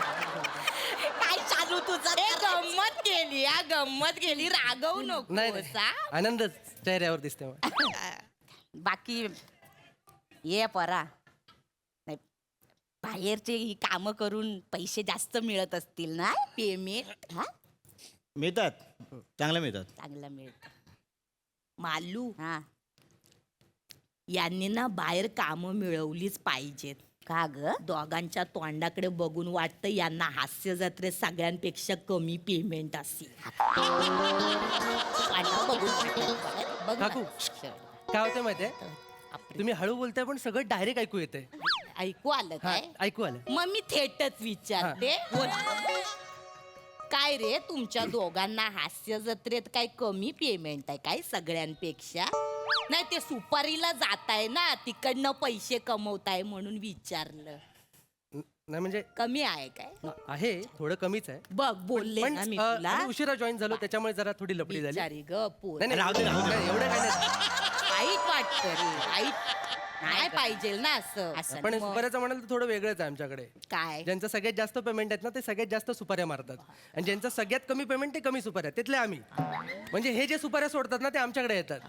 काय गेली हा गंमत गेली रागवू नको नाही आनंदच चेहऱ्यावर दिसते मला. बाकी ये परा नाही बाहेरचे ही कामं करून पैसे जास्त मिळत असतील ना पेमेंट हा मिळतात चांगलं मिळतात. चांगलं मिळत मालू हा यांनी ना बाहेर कामं मिळवलीच पाहिजेत. का ग दोघांच्या तोंडाकडे बघून वाटतं यांना हास्य जत्रेत सगळ्यांपेक्षा कमी पेमेंट असेल. बघ ना. काकू काय होतं माहितीये तुम्ही हळू बोलताय पण सगळं डायरेक्ट ऐकू येतंय. ऐकू आलं काय ऐकू आलं. मग मी थेटच विचारते काय रे तुमच्या दोघांना हास्य जत्रेत काय कमी पेमेंट आहे काय सगळ्यांपेक्षा? नाही ते सुपारीला जाताय ना तिकडनं पैसे कमवताय म्हणून विचारलं. नाही म्हणजे कमी आहे काय? आहे थोडं कमीच आहे बघ बोलले पण ना मी आम्ही तुला उशिरा जॉईन झालो त्याच्यामुळे जरा थोडी लपडी झाली. विचारी ग पोर. नाही, नाही, नाही, एवढं काय नाही. वाईट वाटत रे वाईट नाही पाहिजे ना असं पण मग सुपाऱ्याचं म्हणाल तर थोडं वेगळंच आहे आमच्याकडे. काय ज्यांचं सगळ्यात जास्त पेमेंट आहेत ना ते सगळ्यात जास्त सुपाऱ्या मारतात आणि ज्यांचं सगळ्यात कमी पेमेंट ते कमी सुपाऱ्या तिथले आम्ही. म्हणजे हे जे सुपाऱ्या सोडतात ना ते आमच्याकडे येतात.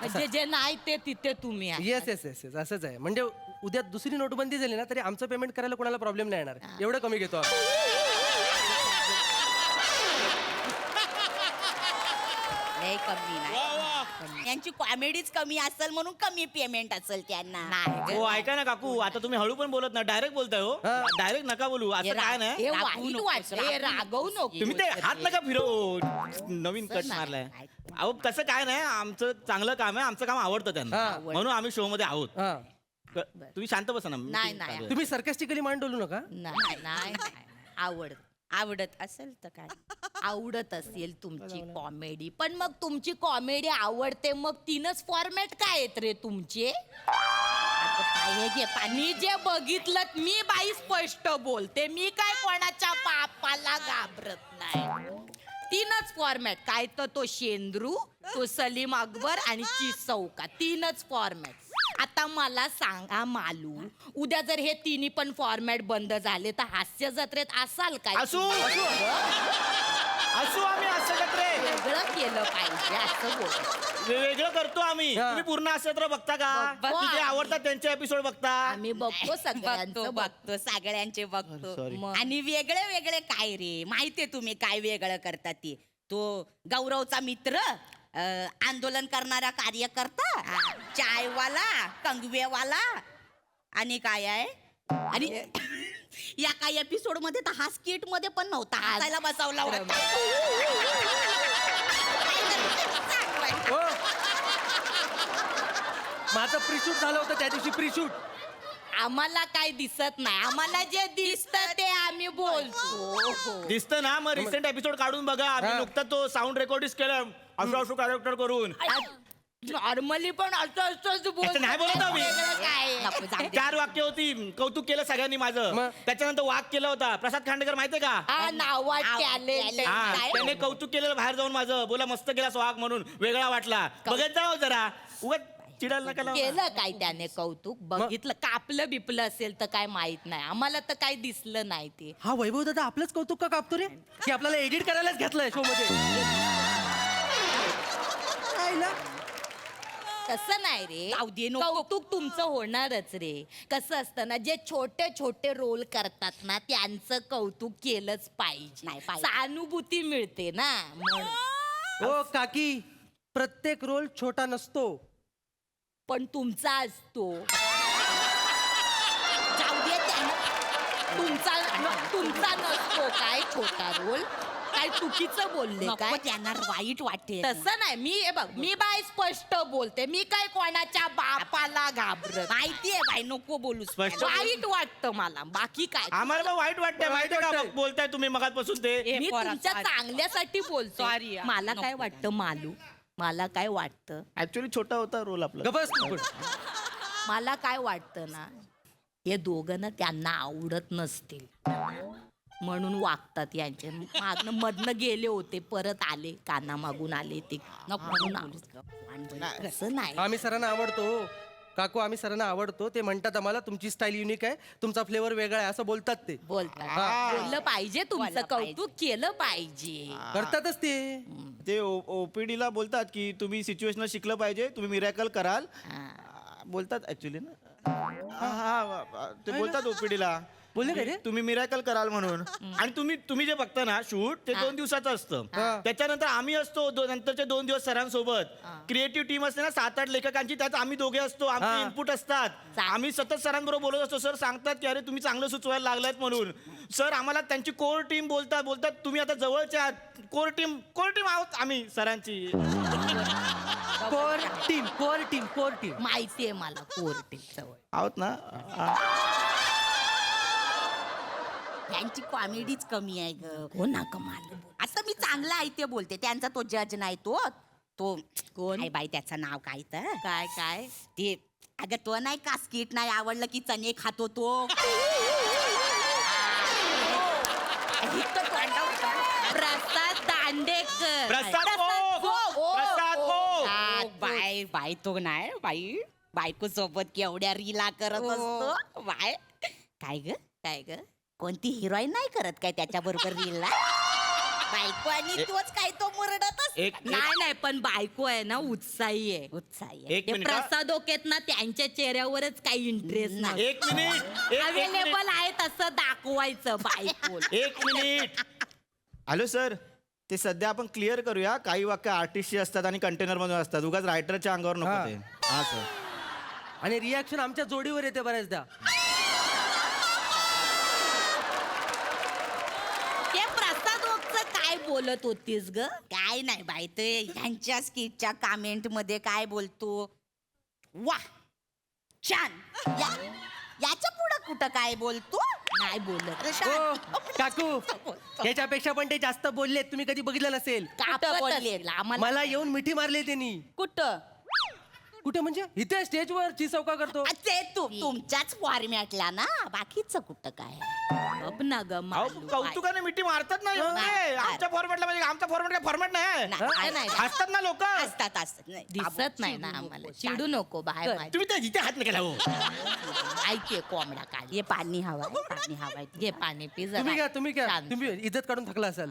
म्हणजे जे नाही ते तिथे तुम्ही आहात. येस येस येस येस असंच आहे. म्हणजे उद्या दुसरी नोटबंदी झाली ना तरी आमचं पेमेंट करायला कोणाला प्रॉब्लेम नाही येणार. एवढं कमी घेतो आम्ही. लय कमी नाही यांची कॉमेडीच कमी असेल म्हणून कमी पेमेंट असेल त्यांना. नाही हो ऐका ना काकू आता तुम्ही हळू पण बोलत ना डायरेक्ट बोलताय हो. डायरेक्ट नका बोलू असं काय नाही. हे वाईट वाटतं, हे रागवू नको. तुम्ही ते हात नका फिरवू. नवीन कट मारलाय. अहो कसं काय नाही आमचं चांगलं काम आहे आमचं काम आवडतं त्यांना म्हणून आम्ही शो मध्ये आहोत. तुम्ही शांत बसा ना. नाही नाही तुम्ही सर्कॅस्टिकली मान डोलू नका. नाही नाही आवडत असेल तर काय आवडत असेल तुमची कॉमेडी पण मग तुमची कॉमेडी आवडते मग तीनच फॉर्मॅट काय आहेत रे तुमचे? आता काय हे घे मी जे बघितलं मी बाई स्पष्ट बोलते मी काय कोणाच्या बापाला घाबरत नाही. तीनच फॉर्मॅट काय तर तो शेंद्रू तो सलीम अकबर आणि चीज चौका तीनच फॉर्मॅट. आता मला सांगा मालू उद्या जर हे तिन्ही पण फॉर्मॅट बंद झाले तर हास्य जत्रेत असाल काय? असू आम्ही असं जत्रे वेगळं केलं पाहिजे असं बोल. वेगळं करतो आम्ही. तुम्ही पूर्ण असं बघता का? जे आवडतात त्यांचे एपिसोड बघता. आम्ही बघतो सगळ्यांचं बघतो सगळ्यांचे बघतो. आणि वेगळे वेगळे काय रे माहितीये तुम्ही काय वेगळं करतात ते? तो गौरवचा मित्र आंदोलन करणारा कार्यकर्ता चायवाला कंगवेवाला आणि काय आहे आणि या काही एपिसोड मध्ये तर हा स्किट मध्ये पण नव्हता हसायला बसवला होता. माझं प्रीशूट झालं होतं त्या दिवशी प्रीशूट. आम्हाला काय दिसत नाही आम्हाला जे दिसतं ते आम्ही बोलतो. दिसतं ना मग रिसेंट एपिसोड काढून बघा. आम्ही नुकतं तो साऊंड रेकॉर्डिंग केलं असं कॅरेक्टर करून. नॉर्मली पण असंच असं नाही बोलत आम्ही. काय 4 वाक्य होती कौतुक केलं सगळ्यांनी माझं. त्याच्यानंतर वाक केला होता प्रसाद खांडेकर माहितीये का? नावात टॅलेंट त्याने कौतुक केलेलं बाहेर जाऊन माझं बोला मस्त केला वाक म्हणून वेगळा वाटला. बघत जाओ जरा उगाच चिडायला नका लावू. केलं काय त्याने कौतुक बघितलं कापलं बिपलं असेल तर काय माहित नाही आम्हाला तर काय दिसलं नाही ते. हा वैभव दादा आपलंच कौतुक का कापतो रे की आपल्याला एडिट करायलाच घेतलंय शो मध्ये. तसं नाही रे कौतुक तुमचं होणारच रे. कसं असतं ना जे छोटे छोटे रोल करतात ना त्यांचं कौतुक केलंच पाहिजे. सहानुभूती मिळते ना म्हणून. ओ काकी प्रत्येक रोल छोटा नसतो पण तुमचा असतो. जाऊ दे तुमचा नसतो काय छोटा रोल काय चुकीचं बोलले काय त्यांना वाईट वाटते. तसं नाही मी हे बघ मी बाय स्पष्ट बोलते मी काय कोणाच्या बापाला घाबरत माहितीये बाई नको बोलू. स्पष्ट वाईट वाटतं मला बाकी काय. आम्हाला वाईट वाटतंय माहितीये का बोलताय तुम्ही मगाचपासून ते. मी तुमच्या चांगल्यासाठी बोलतो. मला काय वाटतं मालू मला काय वाटतं ऍक्च्युली छोटा होता रोल आपला. मला काय वाटतं ना हे दोघं ना त्यांना आवडत नसतील म्हणून वागतात. यांचे मागनं मधनं गेले होते परत आले काना मागून आले ते नको कसं नाही. आम्ही सरांना आवडतो काकू आम्ही सरांना आवडतो. ते म्हणतात आम्हाला तुमची स्टाईल युनिक आहे, तुमचा फ्लेवर वेगळा आहे असं बोलतात ते. बोललं पाहिजे तुमचं कौतुक केलं पाहिजे. करतातच ते. ते ओपीडी ला बोलतात की तुम्ही सिच्युएशन शिकलं पाहिजे, तुम्ही मिरॅकल कराल बोलतात ऍक्च्युली ना. हा ते बोलतात ओपीडीला बोलले काय रे? तुम्ही मिरॅकल कराल म्हणून. आणि तुम्ही जे बघता ना शूट ते 2 दिवसाचं असतं. त्याच्यानंतर आम्ही असतो नंतरचे 2 दिवस सरांसोबत. क्रिएटिव्ह टीम असते ना 7-8 लेखकांची, त्यात आम्ही दोघे असतो. आमचे इनपुट असतात. आम्ही सतत सरांबरोबर बोलत असतो. सर सांगतात की अरे तुम्ही चांगलं सुचवायला लागलात म्हणून. सर आम्हाला त्यांची कोर टीम बोलतात तुम्ही आता जवळच्या आहात. कोर टीम आहोत आम्ही सरांची. कोर टीम माहितीये मला कोर टीम जवळ आहोत ना. त्यांची कॉमेडीच कमी आहे ग. हो ना कमाल. आता मी चांगला आहे ते बोलते, त्यांचा तो जज नाही तो कोण आहे बाई, त्याचं नाव काय तर काय ते. अगं तो नाही का स्किट नाही आवडलं की चणे खातो तो. प्रसाद दांडेकर. बाय तो नाही बाई, बायको सोबत केवढ्या रीला करत असतो बाय. काय ग कोणती हिरोईन नाही करत काय त्याच्या बरोबर रीलला? बायको आणि तोच काय तो मुरडतच. नाही पण बायको आहे ना उत्साही आहे. ते प्रसाद ओकेत ना त्यांच्या चेहऱ्यावरच काही इंटरेस्ट नाही. 1 मिनिट अवेलेबल आहे तसं दाखवायचं बायको. 1 मिनिट. हॅलो सर, ते सध्या आपण क्लिअर करूया. काही वाक्य आर्टिस्टची असतात आणि कंटेनर मधून असतात. उगाच रायटरच्या अंगावर नको ते. हा सर. आणि रिॲक्शन आमच्या जोडीवर येते बऱ्याचदा. ते प्रसाद ओकचं काय बोलत होतीस ग? काय नाही बाई, ते ह्यांच्या स्किटच्या कमेंट मध्ये काय बोलतो, वा छान. याच्या पुढं कुठं काय बोलतो? नाही बोलत. काकू याच्यापेक्षा पण ते जास्त बोलले. तुम्ही कधी बघितलं नसेल. मला येऊन मिठी मारली त्यांनी. कुठे म्हणजे इथे स्टेजवर चौका करतो. ते तुमच्याच फॉर्मॅटला ना, बाकीचं कुठं काय. ना ग कौतुकाने मिठी मारतात ना. आमच्या फॉर्मॅटला म्हणजे आमचा फॉर्मॅट काय फॉर्मॅट नाही. असतात ना लोक. असतात दिसत नाही ना आम्हाला. चिडू नको बाय. तुम्ही त्या जिथे हात नका लावू. ऐके कोंबडा काढ. ये पाणी हवाय घे पाणी पी. तुम्ही घ्या तुम्ही इज्जत काढून थकला असाल.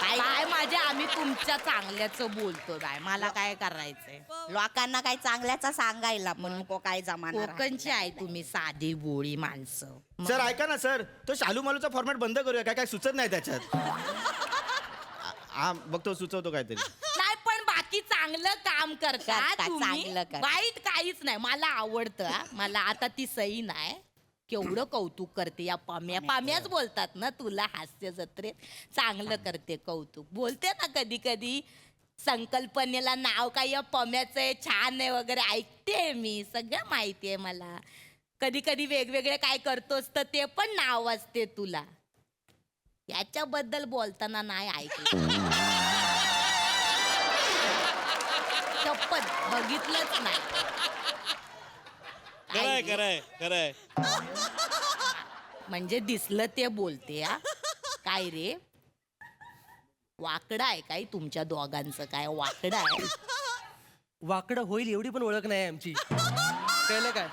काय माझ्या आम्ही तुमच्या चांगल्याचं बोलतो बाय. मला काय करायचंय. लोकांना काय चांगल्याचा सांगायला पण नको. काय जमाना कोकणची आहे तुम्ही, साधी बोळी माणसं. सर ऐका ना सर, तो शालू मालूचा फॉर्मॅट बंद करूया. काय सुचत नाही त्याच्यात. हा बघतो सुचवतो काहीतरी. नाही पण बाकी चांगलं काम करतात. वाईट काहीच नाही. मला आवडतं. मला आता ती सई नाही. केवढं कौतुक करते या पाम्याच बोलतात ना तुला हास्य जत्रेत. चांगलं करते कौतुक. बोलते ना कधी कधी संकल्पनेला नाव काय या पम्याचं आहे, छान आहे वगैरे. ऐकते मी, सगळं माहिती आहे मला. कधी कधी वेगवेगळे काय करतोस तर ते पण नाव असते तुला. याच्याबद्दल बोलताना नाही ऐकलं. शपथ बघितलंच नाही. खरंय म्हणजे दिसलं ते बोलते. काय रे वाकडं आहे काय तुमच्या दोघांचं? काय वाकडं आहे? वाकडं होईल एवढी पण ओळख नाही आमची. कळलं काय?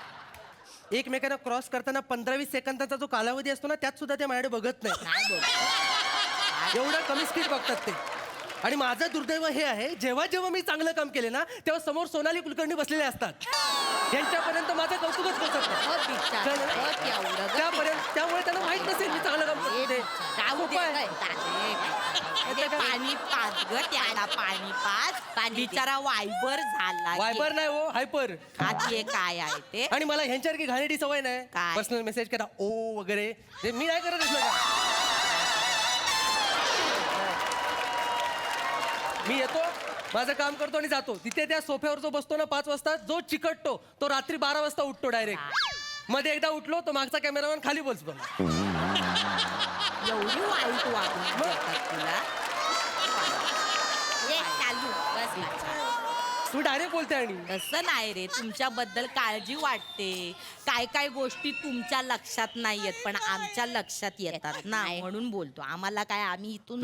एकमेकांना क्रॉस करताना 15-20 सेकंदाचा जो कालावधी असतो ना, त्यात सुद्धा ते माझ्याकडे बघत नाही. एवढं कमी स्पीड बघतात ते. आणि माझं दुर्दैव हे आहे, जेव्हा जेव्हा मी चांगलं काम केले ना, तेव्हा समोर सोनाली कुलकर्णी बसलेले असतात. यांच्यापर्यंत माझं कौतुकच पोहोचत त्यामुळे त्यांना माहित नसेल मी चांगलं काम करते. पाणी पाच ग त्याला, पाणी पाच. बिचारा वायबर झाला. वायबर नाही हो, हायपर. काय आहे ते? आणि मला ह्यांच्यासारखी घाणेरडी सवय नाही. पर्सनल मेसेज करा ओ वगैरे ते मी नाही करत. मी येतो, माझं काम करतो आणि जातो. तिथे त्या सोफ्यावर जो बसतो ना 5 वाजता, जो चिकटतो तो रात्री 12 वाजता उठतो डायरेक्ट. मध्ये एकदा उठलो तो मागचा कॅमेरामॅन खाली बोलतो. एवढी वाईट वागणूक तुला? तू डायरेक्ट बोलते. आणि तसं नाही रे, तुमच्याबद्दल काळजी वाटते. काय काय गोष्टी तुमच्या लक्षात नाही येत पण आमच्या लक्षात येतात ना, म्हणून बोलतो. आम्हाला काय, आम्ही इथून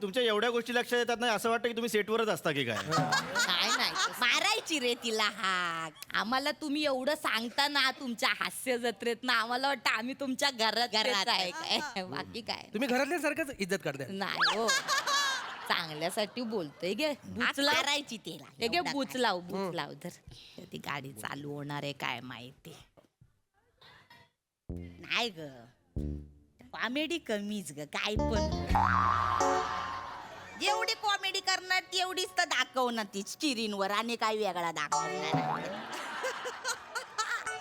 तुमच्या एवढ्या गोष्टी लक्षात येतात नाही असं वाटतं की तुम्ही सेटवरच असता की काय? काय नाही मारायचं मारायची रे तिला हाक. आम्हाला तुम्ही एवढं सांगता ना तुमच्या हास्य जत्रेत ना, आम्हाला वाटतं आम्ही तुमच्या घरात आहे काय. बाकी काय तुम्ही घरातल्यासारखंच इज्जत करताय. नाही हो, चांगल्यासाठी बोलतोय गे. मारायची तिला हे घे, बुचलाव तर ती गाडी चालू होणार आहे काय माहिती. नाही ग, कॉमेडी कमीच ग, काय पण जेवढी कॉमेडी करणार तेवढीच तर दाखवणार ती स्क्रीनवर, आणि काय वेगळा दाखवणार.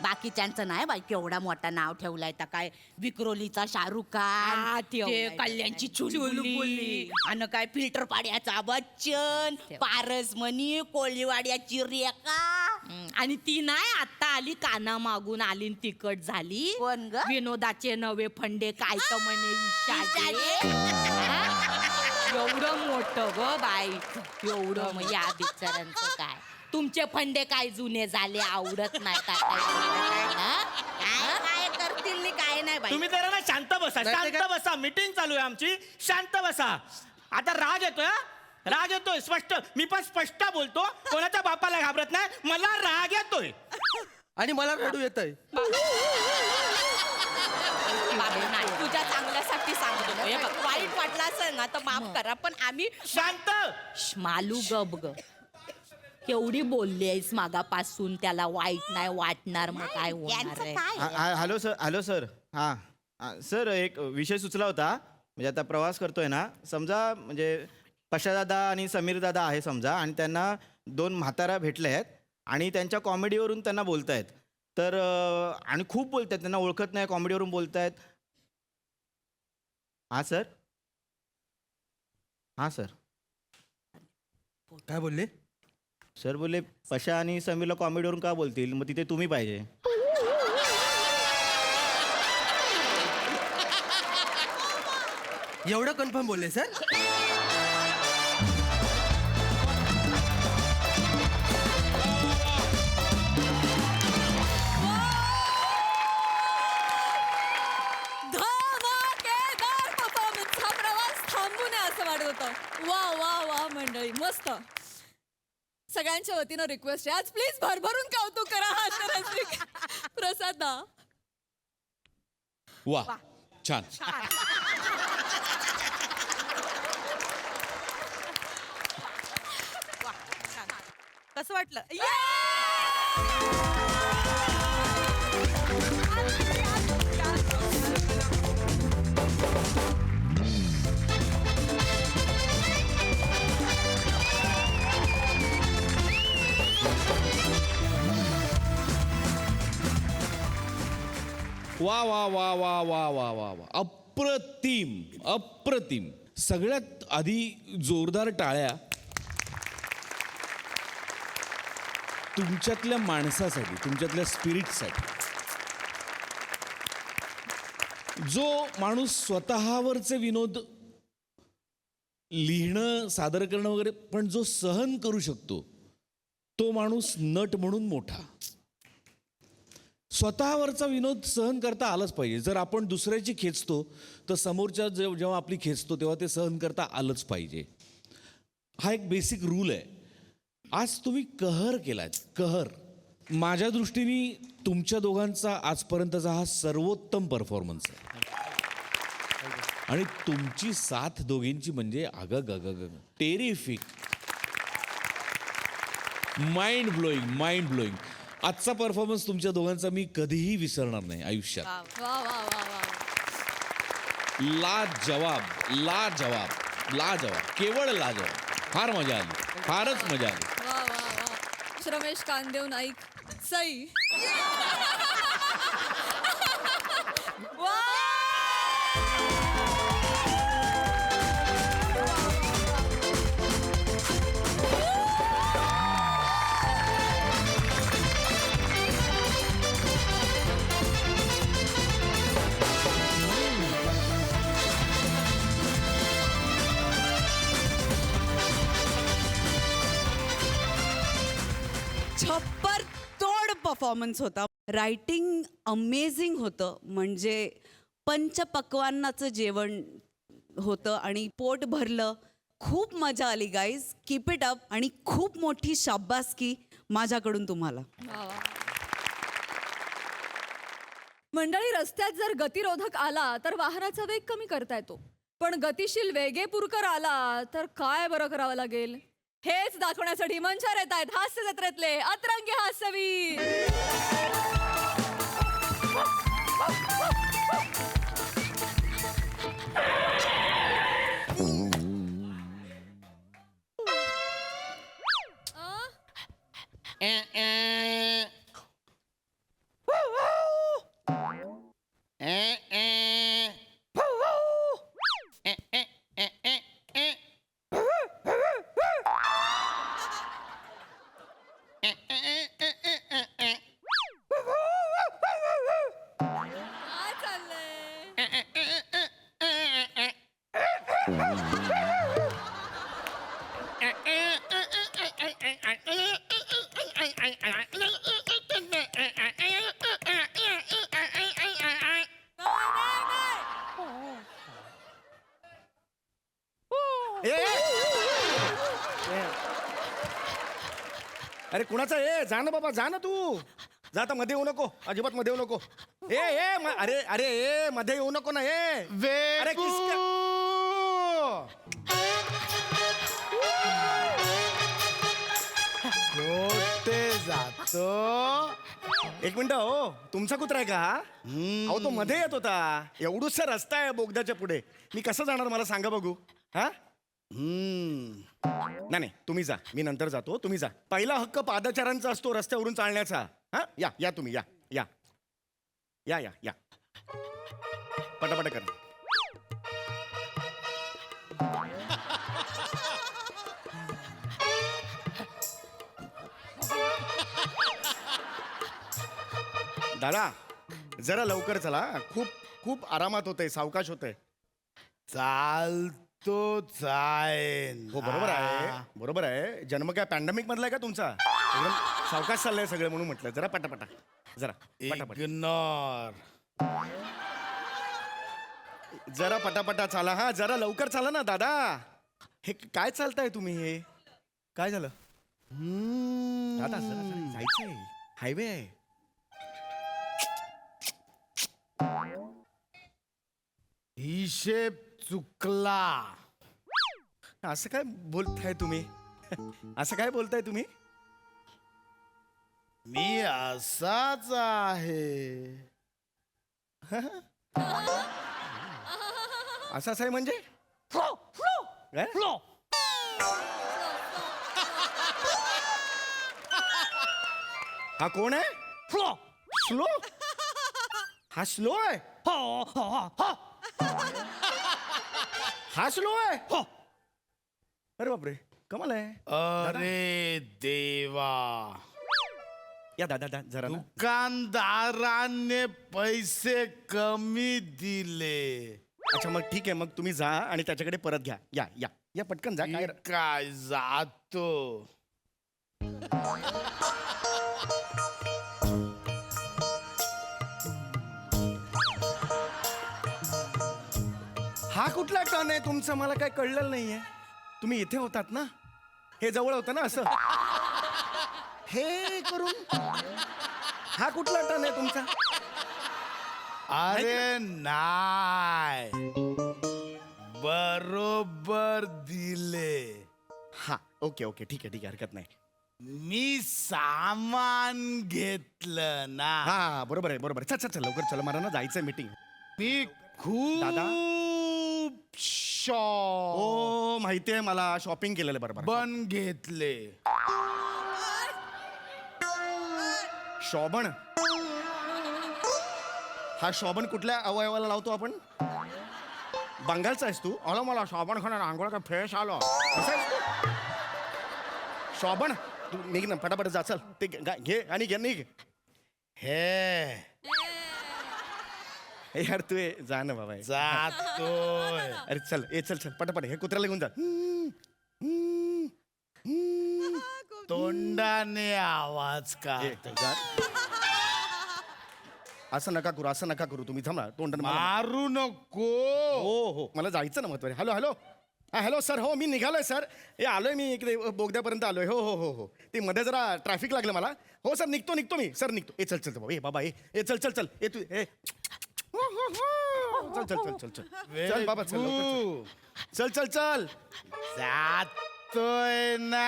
बाकीच्यांचं नाही बाई, केवढा मोठा नाव ठेवलाय तर काय विक्रोलीचा शाहरुख खान, ते कल्याणची चुलबुली, आणि काय फिल्टर पाड्याचा बच्चन, पारस मनी, कोळीवाड्याची रेखा, आणि ती नाही आता आली काना मागून आली तिकट झाली. कोण ग? विनोदाचे नवे फंडे काय तर म्हणे एवढं मोठं ग बाई, एवढं मग या बिचारांचं काय. तुमचे फंडे काय जुने झाले, आवडत नाही काय करतील काय नाही बाई. तुम्ही जरा ना शांत बसा, शांत बसा. मीटिंग चालू आहे आमची, शांत बसा. आता राग येतोय, राग येतोय स्पष्ट. मी पण स्पष्ट बोलतो, कोणाच्या बापाला घाबरत नाही. मला राग येतोय आणि मला रडू येतंय. नाही, तुझ्या चांगल्यासाठी सांगतो. हे बघ, वाईट वाटलं असेल ना तर माफ करा, पण आम्ही शांत. मालू गप ग, केवढी बोलली आहेस मागापासून, त्याला वाईट नाही वाटणार मग काय होणार आहे. Hello sir. हां सर, एक विषय सुचला होता. म्हणजे आता प्रवास करतोय ना, समजा म्हणजे पशादादा आणि समीर दादा आहे समजा, आणि त्यांना 2 म्हातारा भेटले आहेत आणि त्यांच्या कॉमेडीवरून त्यांना बोलतायत. तर आणि खूप बोलतायत, त्यांना ओळखत नाही, कॉमेडीवरून बोलतायत. हां सर. काय बोलले सर? बोलले पशा आणि समीरला कॉमेडीवरून का बोलतील, मग तिथे तुम्ही पाहिजे. एवढं कन्फर्म बोलले सर? धमाकेदार परफॉर्मन्स. हा प्रवास थांबू नये असं वाटत होतं. वा वा वा मंडळी, मस्त. सगळ्यांच्या वतीनं रिक्वेस्ट आहे, आज प्लीज भरभरून कौतुक करा प्रसाद दा. वा छान. कसं वाटलं? वा वा वा वा वा वा वा वा, अप्रतिम अप्रतिम. सगळ्यात आधी जोरदार टाळ्या तुमच्यातल्या माणसासाठी, तुमच्यातल्या स्पिरिटसाठी. जो माणूस स्वतःवरचे विनोद लिहिणं, सादर करणं वगैरे, पण जो सहन करू शकतो तो माणूस नट म्हणून मोठा. स्वतःवरचा विनोद सहन करता आलाच पाहिजे. जर आपण दुसऱ्याची खेचतो तर समोरच्या जेव्हा आपली खेचतो तेव्हा ते सहन करता आलंच पाहिजे. हा एक बेसिक रूल आहे. आज तुम्ही कहर केलात, कहर. माझ्या दृष्टीने तुमच्या दोघांचा आजपर्यंतचा हा सर्वोत्तम परफॉर्मन्स आहे. आणि तुमची साथ दोघींची म्हणजे अगं टेरिफिक, माइंड ब्लोईंग. आजचा परफॉर्मन्स तुमच्या दोघांचा मी कधीही विसरणार नाही आयुष्यात. वा वा वा वा. लाजवाब, केवळ लाजवाब. फार मजा आली, फारच मजा आली. वा वा वा. रमेश कांदेव नाईक सई. वा. छप्पर तोड परफॉर्मन्स होता. रायटिंग अमेझिंग होतं. म्हणजे पंचपक्वान्नाचं जेवण होतं आणि पोट भरलं. खूप मजा आली गाईज. Keep it up. आणि खूप मोठी शाबासकी माझ्याकडून तुम्हाला. मंडळी, रस्त्यात जर गतिरोधक आला तर वाहनाचा वेग कमी करता येतो, पण गतिशील वेगेपुरकर आला तर काय बरं करावं लागेल हेच दाखवण्यासाठी मंचावर येत आहेत हास्य जत्रेतले अतरंगी हास्यवीर. काय चाललंय? ए, ए! अरे कुणाचा जा ना बाबा, जा ना तू. जा आता, मध्ये येऊ नको, अजिबात मध्ये येऊ नको. अरे अरे मध्ये येऊ नको ना. अरे कुठे जातो? एक मिनिट हो, तुमचा कुत्रा आहे का हा? अहो तो मध्ये येत होता. एवढूसा रस्ता आहे बोगद्याच्या पुढे, मी कसं जाणार मला सांगा बघू. हा नाही तुम्ही जा, मी नंतर जातो, तुम्ही जा. पहिला हक्क पादचाऱ्यांचा असतो रस्त्यावरून चालण्याचा. हा या या तुम्ही या या या या या पटापट करा. दादा जरा लवकर चला, खूप खूप आरामात होतंय, सावकाश होतंय. चालतो जाईन. हो बरोबर आहे, बरोबर आहे. जन्म काय पॅन्डेमिक मधला आहे का तुमचा? एकदम सावकाश चाललंय सगळं, म्हणून म्हटलं जरा पटापटा, जरा पटापट, इग्नोर. जरा पटापटा चाला. हा जरा लवकर चाला ना दादा. हे काय चालताय तुम्ही? हे काय झालं दादा? जरा जायचंय, हायवे आहे. हिशेब चुकला. असं काय बोलताय तुम्ही? असं काय बोलताय तुम्ही? मी असाच आहे. असं आहे म्हणजे काय? हा कोण आहे? स्लो? हा स्लो आहे? हा स्लो आहे? अरे बापरे, कमाल आहे. अरे देवा, या दादा जरा ना. दुकानदाराने पैसे कमी दिले. अच्छा मग ठीक आहे, मग तुम्ही जा आणि त्याच्याकडे परत घ्या. या या या पटकन जा. काय काय जातो. हा कुठला टर्न आहे तुमचा? मला काय कळलेलं नाहीये. तुम्ही इथे होतात ना? हे जवळ होतं ना असं? हे करून हा कुठला टर्न आहे तुमचा? अरे नाय, बरोबर दिले. हा ओके ओके ठीक आहे ठीक आहे, हरकत नाही. मी सामान घेतलं ना. हा बरोबर आहे बरोबर आहे. चल चल चल लवकर चल, मला ना जायचंय मीटिंग. मी खूप दादा? शॉप हो माहितीये मला, शॉपिंग केलेलं बरोबर. पण घेतले. शोभन? हा शोभन कुठल्या अवयवाला लावतो आपण? बंगालचा आहेस तू? आलो मला शोभन खाणार, आंघोळ का फ्रेश आलो. शोभन तू निघ ना फटाफट, जा चल. ते घे आणि घे निघ. हे यार तू जा ना बाबा. जातोय. अरे चल चल चल पटापट, हे कुत्र्याला घेऊन जा. तोंडाने आवाज का. जा. असं नका करू, असं नका करू तुम्ही. थांबा तोंड मारू नको. हो हो मला जायचं ना महत्वाचं. हॅलो हॅलो हॅलो सर, हो मी निघालोय सर. हे आलोय मी इकडे बोगद्यापर्यंत आलोय. हो हो हो हो, ते मध्ये जरा ट्रॅफिक लागलं मला. हो सर, निघतो मी सर, निघतो. चल चल बाबा, बाबा ए चल चल चल, ए तू ए चल चल चल चल चल चल बाबा, चल चल चल चल जातोय ना.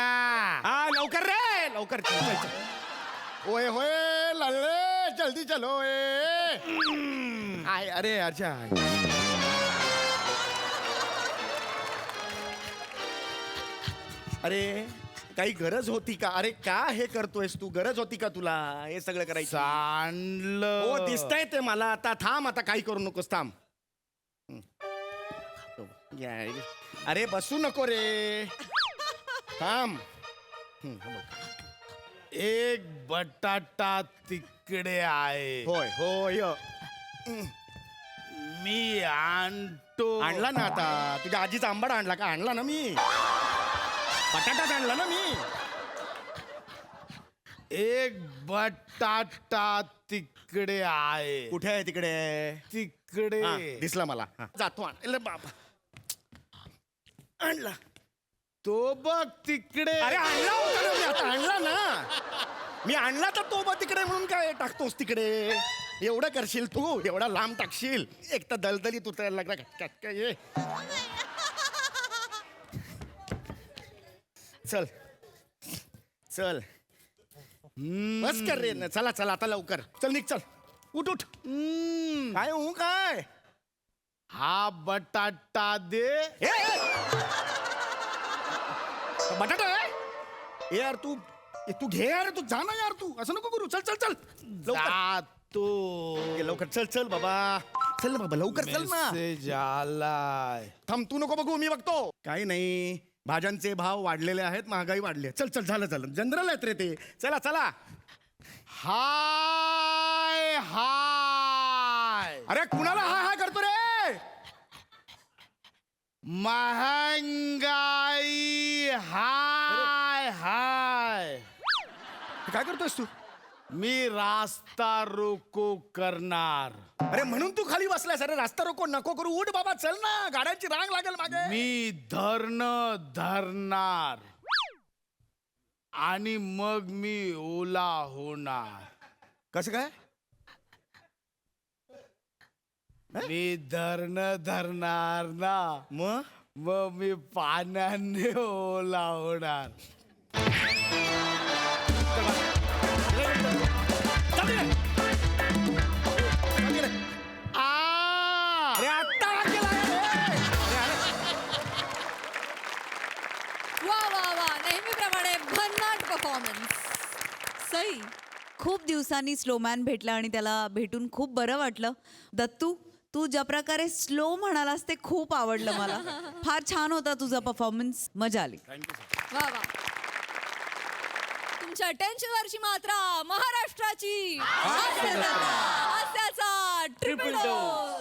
हा लवकर रे, लवकर चल चल चल. ओए होय लल्ले, जल्दी चलो ए. आय अरे अच्छा. अरे काही गरज होती का? अरे का हे करतोयस तू? गरज होती का तुला हे सगळं करायचं? सांडलं. हो दिसतंय ते मला. आता थांब, आता काही करू नकोस, थांब. अरे बसू नको रे, थांब. एक बटाटा तिकडे आहे. होय होय. मी आणतो. आणला ना आता. तुझ्या आजीचा आंबाडा आणला का? आणला ना मी. बटाटाच आणला ना मी. एक बटाटा तिकडे आहे. कुठे आहे तिकडे? तिकडे हा, दिसला मला. हा, जातो आणला बाबा. आणला तो बघ तिकडे. अरे आणला होता ना मी, आता आणला ना मी. आणला तर तो बघ तिकडे म्हणून काय टाकतोस तिकडे? एवढं करशील तू? एवढा लांब टाकशील? एक तर दलदली तू तयार लागला. ये चल चल, बस कर रे. चला चला आता लवकर चल, निघ चल. उठ उठ. काय हो काय? हा बटाटा दे. ए, बटाटा आहे? ए यार तू घे यार, तू जा ना यार, तू असं नको करू. चल चल चल लवकर. तो लवकर चल चल बाबा, चल ना बाबा लवकर चल ना. मेसेज आलाय. थांब, तू नको बघू, मी बघतो. काही नाही, भाज्यांचे भाव वाढलेले आहेत, महागाई वाढली आहे. चल चल, झालं झालं, जनरल आहेत रे ते. चला चला. हाय हाय. अरे कुणाला हाय हाय करतो रे? महंगाई हाय हाय. काय करतोयस तू? मी रास्ता रोको करणार. अरे म्हणून तू खाली बसलायस? अरे रास्ता रोको नको करू, उठ बाबा, चल ना, गाड्यांची रांग लागेल मागे. मी धरणार आणि मग मी ओला होणार. कसं काय? मी धरणार ना, मग मी पाण्याने ओला होणार. वा वा वा, नेहमीप्रमाणे भन्नाट परफॉर्मन्स. सई, खूप दिवसांनी स्लोमॅन भेटला आणि त्याला भेटून खूप बरं वाटलं. दत्तू, तू ज्या प्रकारे स्लो म्हणालास ते खूप आवडलं मला. फार छान होता तुझा परफॉर्मन्स, मजा आली. वा वा. तुमच्या टेन्शनवरची मात्रा महाराष्ट्राची हास्याचा ट्रिपल डोस.